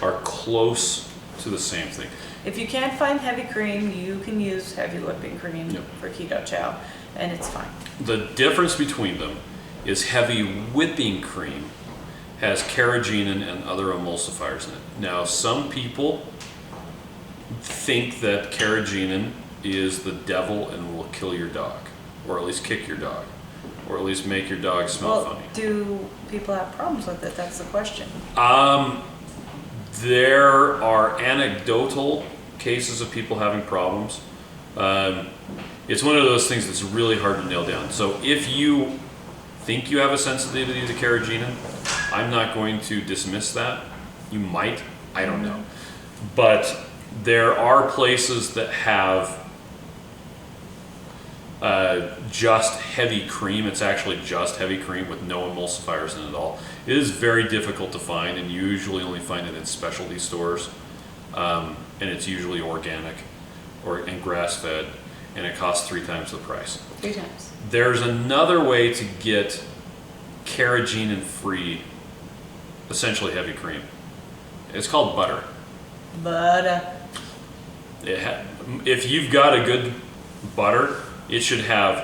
are close to the same thing. If you can't find heavy cream, you can use heavy whipping cream Yep. for Keto Chow, and it's fine. The difference between them is heavy whipping cream has carrageenan and other emulsifiers in it. Now, some people think that carrageenan is the devil and will kill your dog, or at least kick your dog, or at least make your dog smell Well, funny. do people have problems with it? That's the question. There are anecdotal cases of people having problems. It's one of those things that's really hard to nail down. So if you think you have a sensitivity to carrageenan, I'm not going to dismiss that. You might, I don't know. But there are places that have just heavy cream. It's actually just heavy cream with no emulsifiers in it at all. It is very difficult to find, and you usually only find it in specialty stores. And it's usually organic and grass-fed, and it costs 3 times the price. 3 times. There's another way to get carrageenan-free, essentially heavy cream. It's called butter. Butter. If you've got a good butter, it should have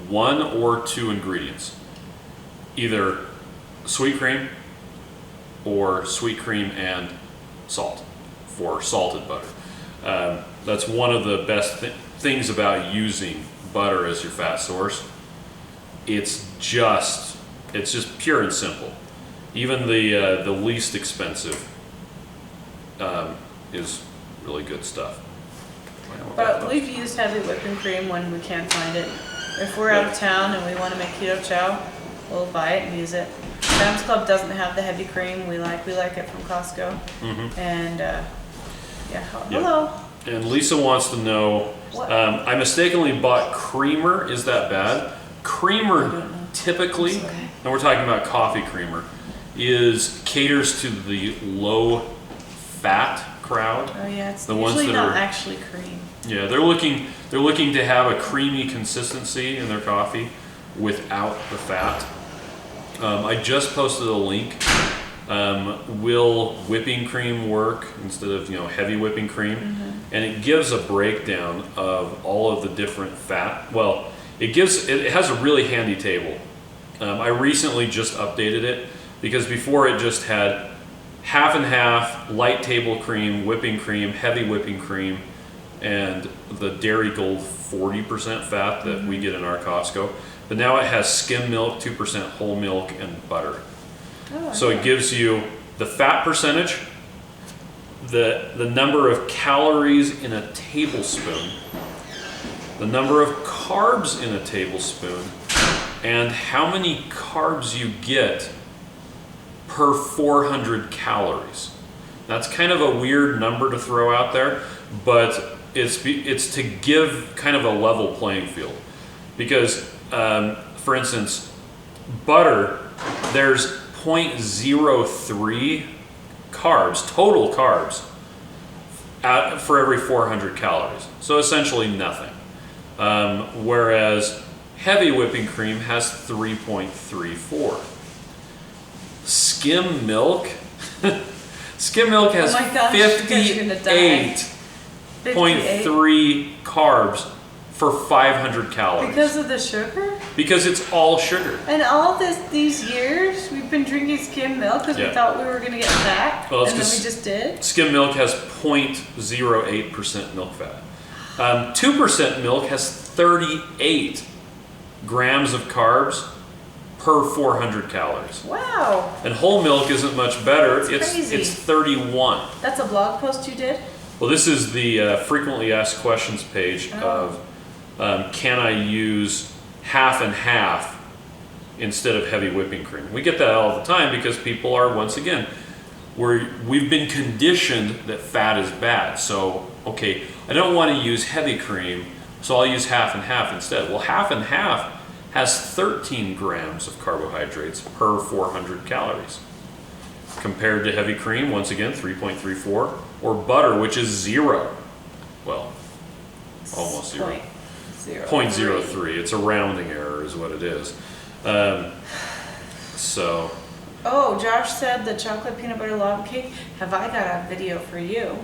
1 or 2 ingredients. Either sweet cream or sweet cream and salt for salted butter. That's one of the best things about using butter as your fat source. It's just pure and simple. Even the least expensive is really good stuff. But we've used heavy whipping cream when we can't find it. If we're out of town and we want to make keto chow, we'll buy it and use it. Sam's Club doesn't have the heavy cream we like it from Costco. And hello. And Lisa wants to know, I mistakenly bought creamer. Is that bad? Creamer typically, and we're talking about coffee creamer, caters to the low fat crowd. Oh yeah, it's the usually ones that not are actually cream. Yeah, they're looking to have a creamy consistency in their coffee without the fat. I just posted a link. Will whipping cream work instead of heavy whipping cream? And it gives a breakdown of all of the different fat. Well, it has a really handy table. I recently just updated it because before it just had half and half, light table cream, whipping cream, heavy whipping cream, and the Dairy Gold 40% fat that we get in our Costco. But now it has skim milk, 2% whole milk, and butter. So it gives you the fat percentage, the number of calories in a tablespoon, the number of carbs in a tablespoon, and how many carbs you get per 400 calories. That's kind of a weird number to throw out there, but it's to give kind of a level playing field. Because, for instance, butter, there's 0.03 carbs, total carbs, for every 400 calories. So essentially nothing. Whereas heavy whipping cream has 3.34. Skim milk has 58.3 carbs for 500 calories. Because of the sugar? Because it's all sugar. And all these years, we've been drinking skim milk because we thought we were going to get fat, and then we just did. Skim milk has 0.08% milk fat. 2% milk has 38 grams of carbs per 400 calories. Wow. And whole milk isn't much better. That's crazy. It's 31. That's a blog post you did? Well, this is the frequently asked questions page of can I use half and half instead of heavy whipping cream? We get that all the time because people are, once again, we've been conditioned that fat is bad. So, okay, I don't want to use heavy cream, so I'll use half and half instead. Well, half and half has 13 grams of carbohydrates per 400 calories. Compared to heavy cream, once again, 3.34, or butter, which is 0. Well, almost 0. 0.03. It's a rounding error is what it is. So. Oh, Josh said the chocolate peanut butter lava cake. Have I got a video for you?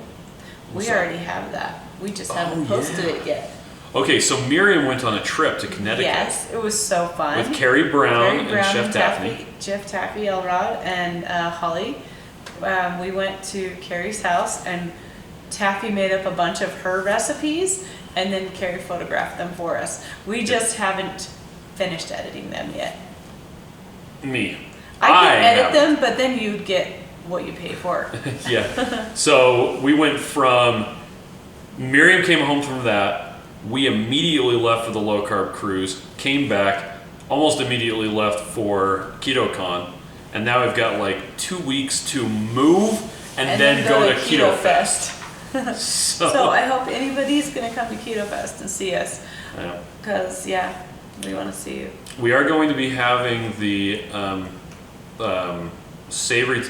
We already have that. We just haven't posted it yet. Okay, so Miriam went on a trip to Connecticut. Yes, it was so fun. With Carrie Brown and Chef Daphne. Chef Taffy, Elrod, and Holly. We went to Carrie's house, and Taffy made up a bunch of her recipes, and then Carrie photographed them for us. We just haven't finished editing them yet. Me. I can edit them, but then you'd get what you pay for. Yeah. So we went from, Miriam came home from that, We immediately left for the low carb cruise, came back, almost immediately left for Ketocon, and now I've got like 2 weeks to move and then go to Keto Fest. So I hope anybody's going to come to Keto Fest and see us. Because, we want to see you. We are going to be having the savory,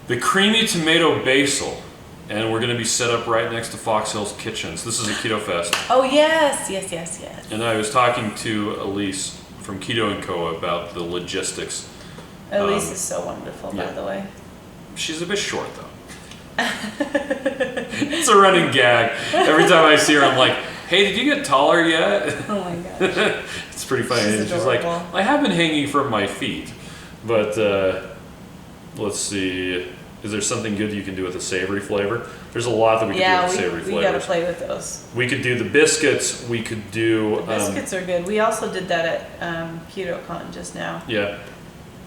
the creamy tomato basil, and we're going to be set up right next to Fox Hills Kitchens. This is a Keto Fest. Oh, yes. And I was talking to Elise from Keto & Co. about the logistics. Elise is so wonderful, by the way. She's a bit short, though. It's a running gag. Every time I see her, I'm like, hey, did you get taller yet? Oh my gosh. It's pretty funny. She's like, I have been hanging from my feet. But let's see. Is there something good you can do with a savory flavor? There's a lot that we can do with savory flavors. We got to play with those. We could do the biscuits. We could do... The biscuits are good. We also did that at Ketocon just now. Yeah.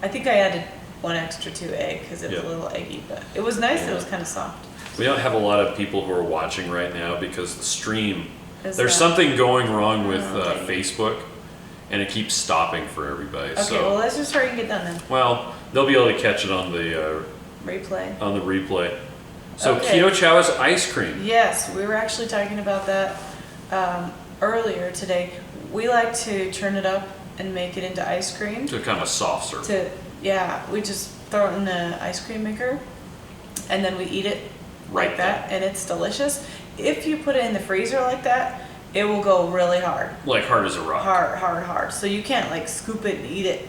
I think I added one extra egg because it was a little eggy, but it was nice. It was kind of soft. We don't have a lot of people who are watching right now because the stream... There's something going wrong with Facebook, and it keeps stopping for everybody. Okay, well, let's just hurry and get done then. Well, they'll be able to catch it on the... replay. So Keto Chow is ice cream. Yes, we were actually talking about that earlier today. We like to turn it up and make it into ice cream. To kind of a soft serve. We just throw it in the ice cream maker, and then we eat it like that, and it's delicious. If you put it in the freezer like that, it will go really hard. Like hard as a rock. Hard. So you can't like scoop it and eat it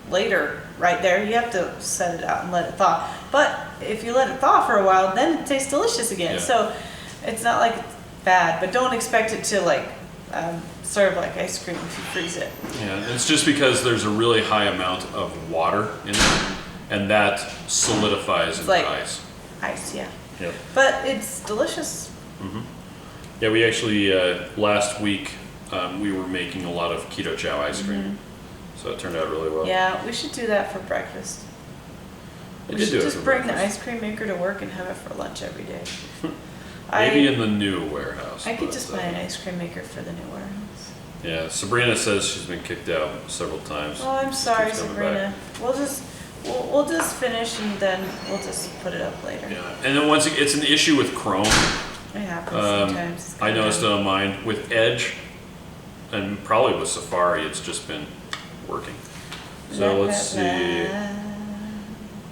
later right there. You have to set it out and let it thaw. But if you let it thaw for a while, then it tastes delicious again. Yeah. So it's not like it's bad, but don't expect it to like serve like ice cream if you freeze it. Yeah, it's just because there's a really high amount of water in it, and that solidifies into ice. Ice, yeah. Yep. But it's delicious. Mm-hmm. Yeah, we actually, last week, we were making a lot of Keto Chow ice cream. Mm-hmm. So it turned out really well. Yeah, we should do that for breakfast. We should just bring the ice cream maker to work and have it for lunch every day. Maybe in the new warehouse. I could just buy an ice cream maker for the new warehouse. Yeah, Sabrina says she's been kicked out several times. Oh, I'm sorry, Sabrina. We'll just finish and then we'll just put it up later. Yeah, and then once it's an issue with Chrome. It happens sometimes. I noticed it on mine with Edge, and probably with Safari. It's just been working. So let's see.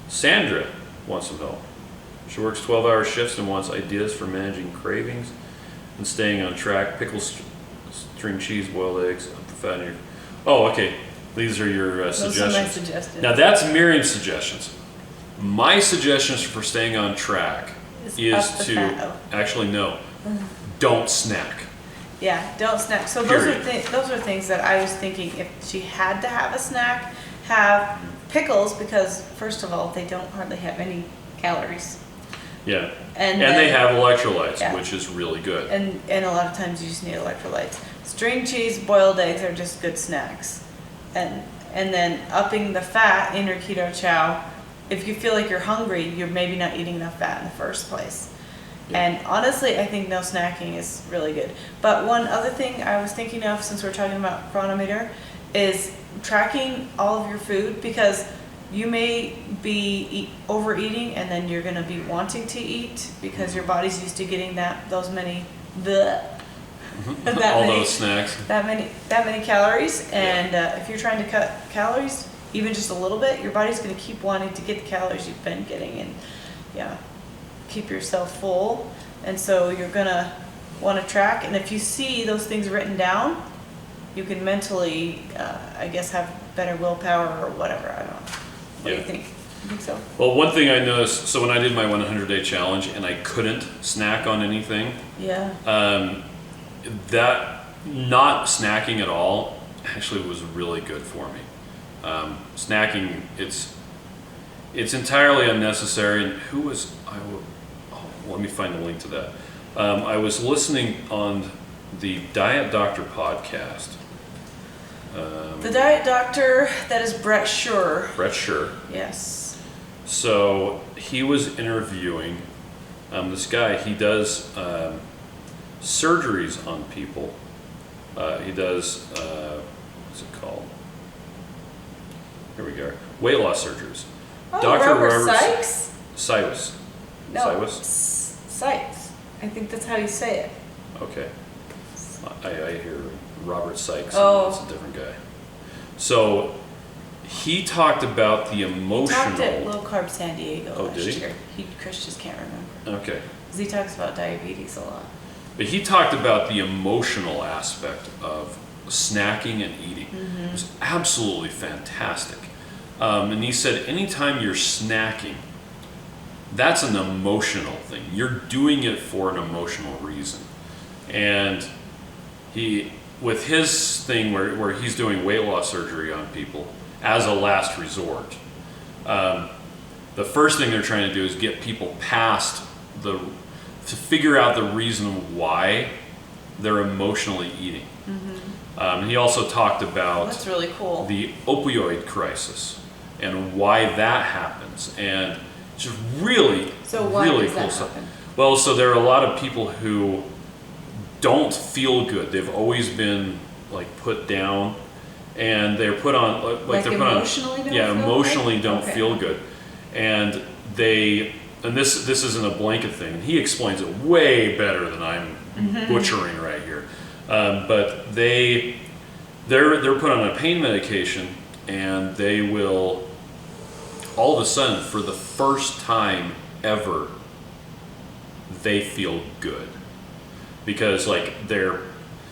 Sandra wants some help. She works 12-hour shifts and wants ideas for managing cravings and staying on track. Pickles, string cheese, boiled eggs, up the fat in your... Oh, okay. These are your suggestions. Those are my suggestions. Now that's Miriam's suggestions. My suggestions for staying on track is to... Actually, no. Don't snack. Yeah, don't snack. So those are things that I was thinking if she had to have a snack, have pickles, because first of all, they don't hardly have any calories. Yeah, and they have electrolytes, which is really good. And a lot of times you just need electrolytes. String cheese, boiled eggs are just good snacks. And then upping the fat in your Keto Chow, if you feel like you're hungry, you're maybe not eating enough fat in the first place. Yeah. And honestly, I think no snacking is really good. But one other thing I was thinking of, since we're talking about chronometer, is tracking all of your food, because you may be overeating and then you're going to be wanting to eat because your body's used to getting those many those snacks, that many calories, and if you're trying to cut calories even just a little bit, your body's going to keep wanting to get the calories you've been getting, and keep yourself full. And so you're going to want to track, and if you see those things written down, you can mentally I guess have better willpower or whatever. I don't know. What do you think? You think so? Well, one thing I noticed, so when I did my 100-day challenge and I couldn't snack on anything, that not snacking at all actually was really good for me. Snacking, it's entirely unnecessary. And let me find the link to that. I was listening on the Diet Doctor podcast. The Diet Doctor, that is Brett Schur. Brett Schur. Yes. So he was interviewing this guy. He does surgeries on people. He does, what's it called? Here we go. Weight loss surgeries. Oh, Dr. Robert Sykes? Sykes. No, Sykes? Sykes. I think that's how you say it. Okay. I hear Robert Sykes. Oh. It's a different guy. So he talked about the emotional. He talked at Low Carb San Diego last did he? year. Chris just can't remember. Okay. Because he talks about diabetes a lot. But he talked about the emotional aspect of snacking and eating. Mm-hmm. It was absolutely fantastic. And he said anytime you're snacking, that's an emotional thing. You're doing it for an emotional reason. And with his thing where he's doing weight loss surgery on people as a last resort, the first thing they're trying to do is get people past to figure out the reason why they're emotionally eating. Mm-hmm. And he also talked about that's really cool. the opioid crisis and why that happens, and just really, so why really does cool that stuff. happen? Well, so there are a lot of people who don't feel good. They've always been like put down, and they're put on like they're put on. Emotionally don't Yeah, feel emotionally good? don't Okay. feel good, and this isn't a blanket thing. He explains it way better than I'm butchering right here, but they're put on a pain medication, and they will all of a sudden, for the first time ever, they feel good. Because like their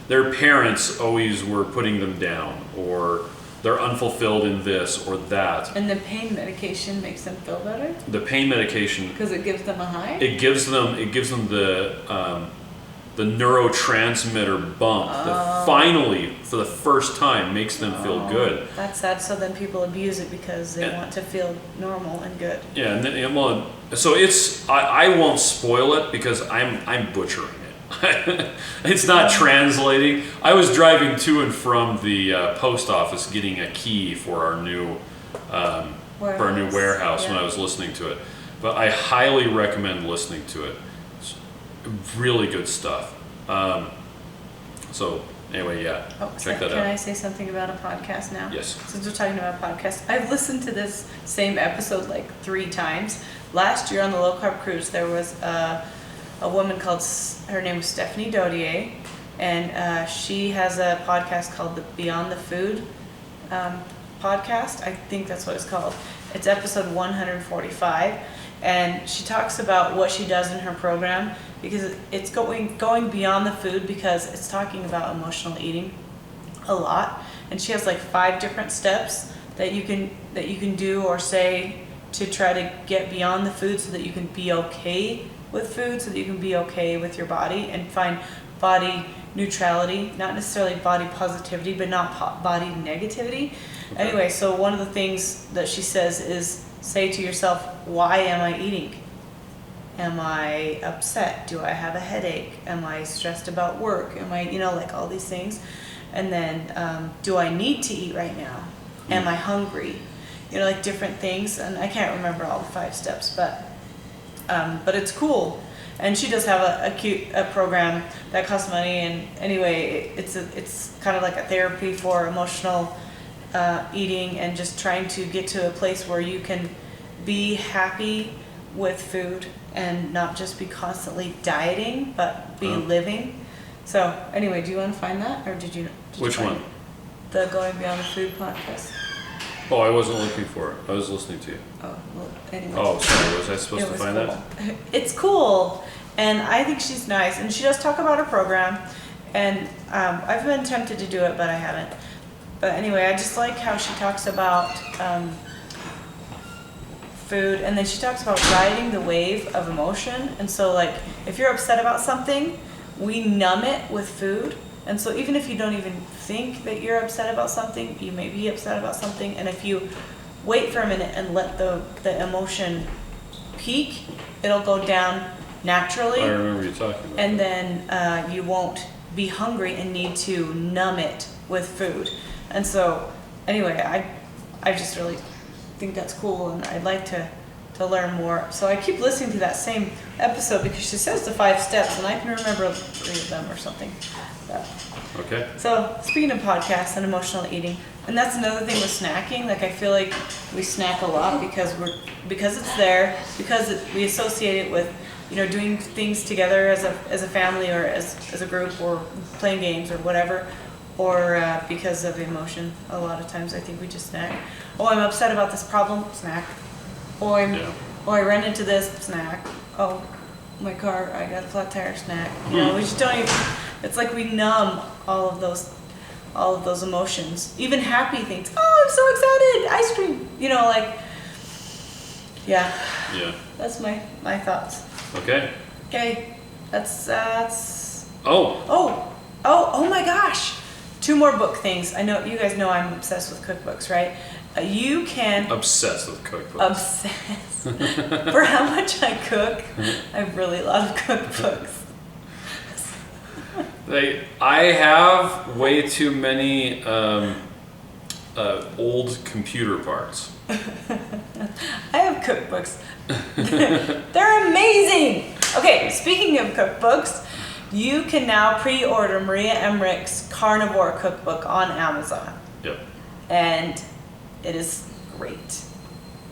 parents always were putting them down, or they're unfulfilled in this or that. And the pain medication makes them feel better? The pain medication, Because it gives them a high? it gives them the neurotransmitter bump that finally, for the first time, makes them feel good. That's sad. So then people abuse it because they want to feel normal and good. Yeah, and then so I won't spoil it because I'm butchering it. It's not translating. I was driving to and from the post office getting a key for our new warehouse when I was listening to it. But I highly recommend listening to it. It's really good stuff. So anyway, yeah, check that out. Can I say something about a podcast now? Yes. Since we're talking about podcasts, I've listened to this same episode like 3 times. Last year on the low carb cruise, there was a woman called, her name was Stephanie Dodier, and she has a podcast called the Beyond the Food podcast. I think that's what it's called. It's episode 145, and she talks about what she does in her program, because it's going beyond the food, because it's talking about emotional eating a lot, and she has like 5 different steps that you can do or say to try to get beyond the food, so that you can be okay with food, so that you can be okay with your body and find body neutrality, not necessarily body positivity, but not body negativity. Okay. Anyway, so one of the things that she says is, say to yourself, why am I eating? Am I upset? Do I have a headache? Am I stressed about work? Am I, like all these things? And then, do I need to eat right now? Am I hungry? Like different things. And I can't remember all the 5 steps, but it's cool. And she does have a program that costs money. And anyway, it's kind of like a therapy for emotional eating, and just trying to get to a place where you can be happy with food and not just be constantly dieting, but be living. So anyway, do you want to find that, or did you? Which one? The Going Beyond the Food podcast. Oh, I wasn't looking for it. I was listening to you. Oh, well, anyway. Oh, sorry. Was I supposed to find cool. that? It's cool, and I think she's nice, and she does talk about her program, and I've been tempted to do it, but I haven't. But anyway, I just like how she talks about food, and then she talks about riding the wave of emotion. And so, like, if you're upset about something, we numb it with food. And so even if you don't even think that you're upset about something, you may be upset about something, and if you wait for a minute and let the emotion peak, it'll go down naturally. I remember you talking about and that. then you won't be hungry and need to numb it with food. And so anyway, I just really think that's cool, and I'd like to to learn more. So I keep listening to that same episode because she says the 5 steps, and I can remember 3 of them or something. Okay. So speaking of podcasts and emotional eating, and that's another thing with snacking. Like I feel like we snack a lot because it's there, because we associate it with, you know, doing things together as a family or as a group or playing games or whatever, or because of emotion. A lot of times I think we just snack. Oh, I'm upset about this problem, snack. Oh, I ran into this, snack. Oh, my car, I got a flat tire, snack. You know, we just don't even, it's like we numb all of those emotions. Even happy things. Oh, I'm so excited, ice cream. You know, like, yeah. Yeah. That's my thoughts. Okay. Okay, that's. Oh my gosh! 2 more book things. I know you guys know I'm obsessed with cookbooks, right? You can. Obsessed with cookbooks. Obsessed. For how much I cook, I have really love cookbooks. I have way too many old computer parts. I have cookbooks. They're amazing. Okay, speaking of cookbooks, you can now pre-order Maria Emmerich's Carnivore Cookbook on Amazon. Yep. And it is great.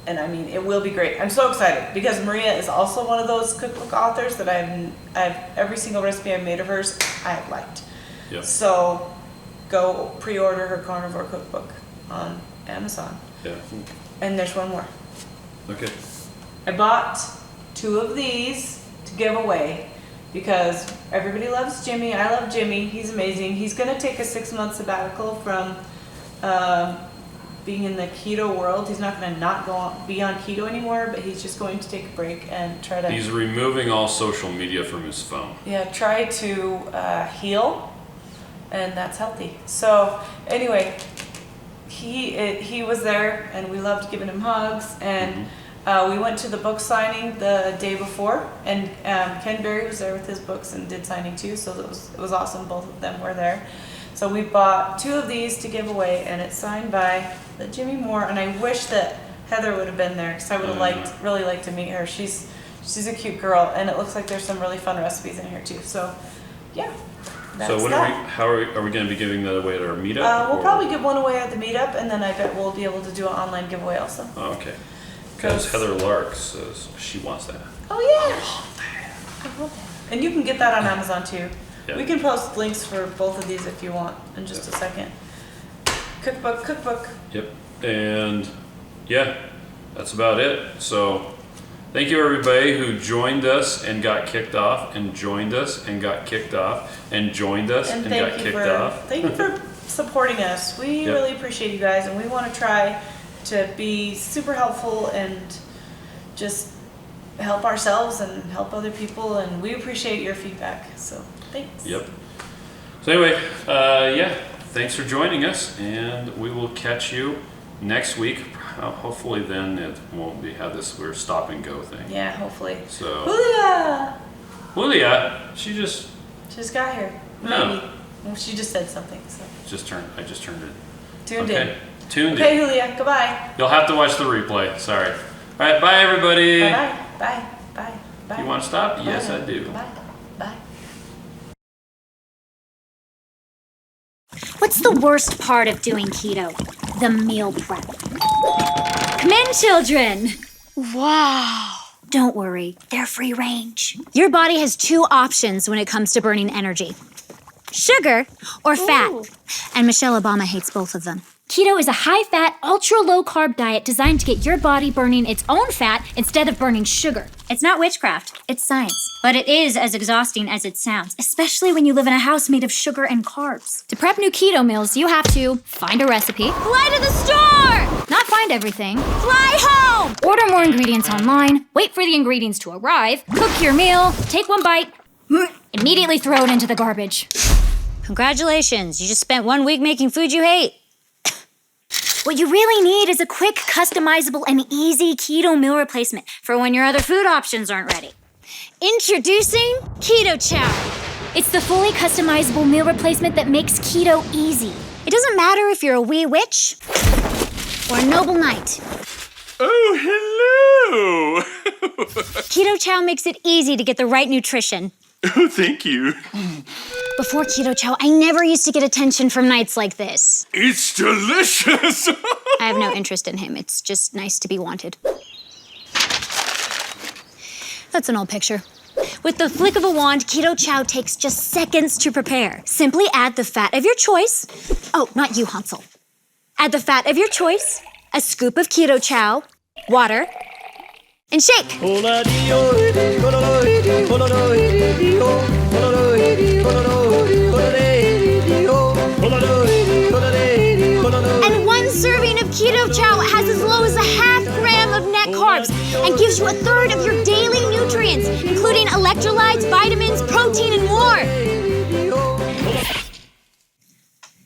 And I mean, it will be great. I'm so excited because Maria is also one of those cookbook authors that I've every single recipe I've made of hers, I have liked. Yep. So go pre-order her Carnivore Cookbook on Amazon. Yeah. And there's one more. Okay. I bought 2 of these to give away because everybody loves Jimmy. I love Jimmy. He's amazing. He's going to take a 6-month sabbatical from being in the keto world. He's not going to be on keto anymore, but he's just going to take a break and try to... He's removing all social media from his phone. Yeah, try to heal, and that's healthy. So anyway, he was there, and we loved giving him hugs, and we went to the book signing the day before, and Ken Berry was there with his books and did signing too, so it was awesome. Both of them were there. So we bought 2 of these to give away, and it's signed by the Jimmy Moore, and I wish that Heather would have been there because I would have really liked to meet her. She's a cute girl, and it looks like there's some really fun recipes in here too. So yeah. So how are we going to be giving that away at our meetup? We'll probably give one away at the meetup, and then I bet we'll be able to do an online giveaway also. Oh, okay. Because Heather Lark says she wants that. Oh yeah. I love that. And you can get that on Amazon too. Yeah. We can post links for both of these if you want in just a second. Cookbook. Yep. And yeah, that's about it. So thank you everybody who joined us and got kicked off, and joined us and got kicked off, and joined us and got kicked off. Thank you for supporting us. We really appreciate you guys, and we want to try to be super helpful and just help ourselves and help other people, and we appreciate your feedback. So thanks. Yep. So anyway, thanks for joining us, and we will catch you next week. Hopefully then it won't have this weird stop and go thing. Yeah, hopefully. So Julia, she just got here. Maybe. Well, she just said something. So I just turned it. Tuned in. Okay, Julia, goodbye. You'll have to watch the replay. Sorry. All right, bye everybody. Bye. You want to stop? Bye. Yes, I do. Bye. What's the worst part of doing keto? The meal prep. Come in, children. Wow. Don't worry, they're free range. Your body has 2 options when it comes to burning energy. Sugar or fat. Ooh. And Michelle Obama hates both of them. Keto is a high-fat, ultra-low-carb diet designed to get your body burning its own fat instead of burning sugar. It's not witchcraft, it's science. But it is as exhausting as it sounds, especially when you live in a house made of sugar and carbs. To prep new keto meals, you have to find a recipe, fly to the store, not find everything, fly home, order more ingredients online, wait for the ingredients to arrive, cook your meal, take one bite, immediately throw it into the garbage. Congratulations, you just spent 1 week making food you hate. What you really need is a quick, customizable, and easy keto meal replacement for when your other food options aren't ready. Introducing Keto Chow. It's the fully customizable meal replacement that makes keto easy. It doesn't matter if you're a wee witch or a noble knight. Oh, hello! Keto Chow makes it easy to get the right nutrition. Oh, thank you. Before Keto Chow, I never used to get attention from nights like this. It's delicious. I have no interest in him. It's just nice to be wanted. That's an old picture. With the flick of a wand, Keto Chow takes just seconds to prepare. Simply add the fat of your choice. Oh, not you, Hansel. Add the fat of your choice, a scoop of Keto Chow, water, and shake. And one serving of Keto Chow has as low as a half gram of net carbs and gives you a third of your daily nutrients, including electrolytes, vitamins, protein, and more.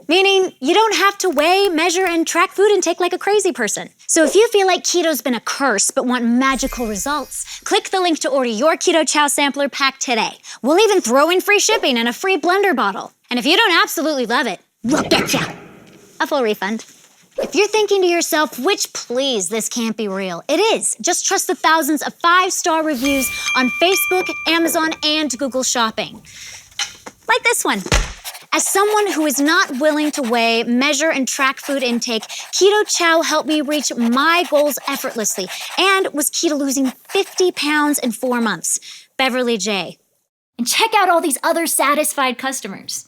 Meaning you don't have to weigh, measure, and track food intake like a crazy person. So if you feel like keto's been a curse but want magical results, click the link to order your Keto Chow sampler pack today. We'll even throw in free shipping and a free blender bottle. And if you don't absolutely love it, we'll get ya a full refund. If you're thinking to yourself, which please, this can't be real, it is. Just trust the thousands of 5-star reviews on Facebook, Amazon, and Google Shopping. Like this one. As someone who is not willing to weigh, measure, and track food intake, Keto Chow helped me reach my goals effortlessly and was key to losing 50 pounds in 4 months. Beverly J. And check out all these other satisfied customers.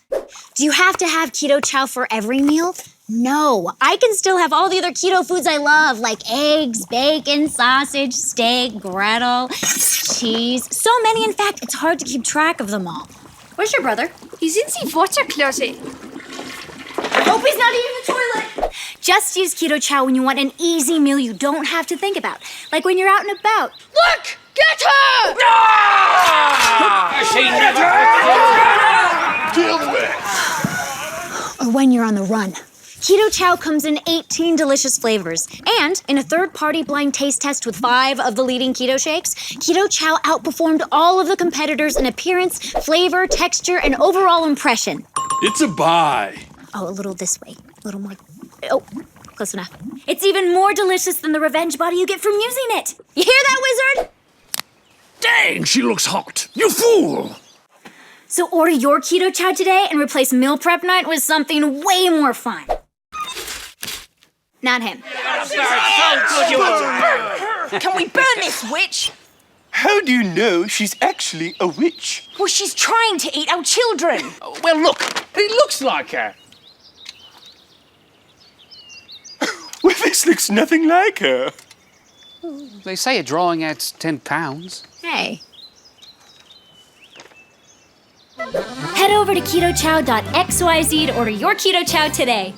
Do you have to have Keto Chow for every meal? No, I can still have all the other keto foods I love, like eggs, bacon, sausage, steak, griddle, cheese. So many, in fact, it's hard to keep track of them all. Where's your brother? He's in the water closet. Hope he's not eating the toilet. Just use Keto Chow when you want an easy meal you don't have to think about. Like when you're out and about. Look! Get her! Deal with it. Or when you're on the run. Keto Chow comes in 18 delicious flavors. And in a third-party blind taste test with 5 of the leading keto shakes, Keto Chow outperformed all of the competitors in appearance, flavor, texture, and overall impression. It's a buy. Oh, a little this way. A little more. Oh, close enough. It's even more delicious than the revenge body you get from using it. You hear that, wizard? Dang, she looks hot. You fool. So order your Keto Chow today and replace meal prep night with something way more fun. Not him. Can we burn this witch? How do you know she's actually a witch? Well, she's trying to eat our children. Well, look, it looks like her. Well, this looks nothing like her. They say a drawing adds 10 pounds. Hey. Head over to ketochow.xyz to order your Keto Chow today.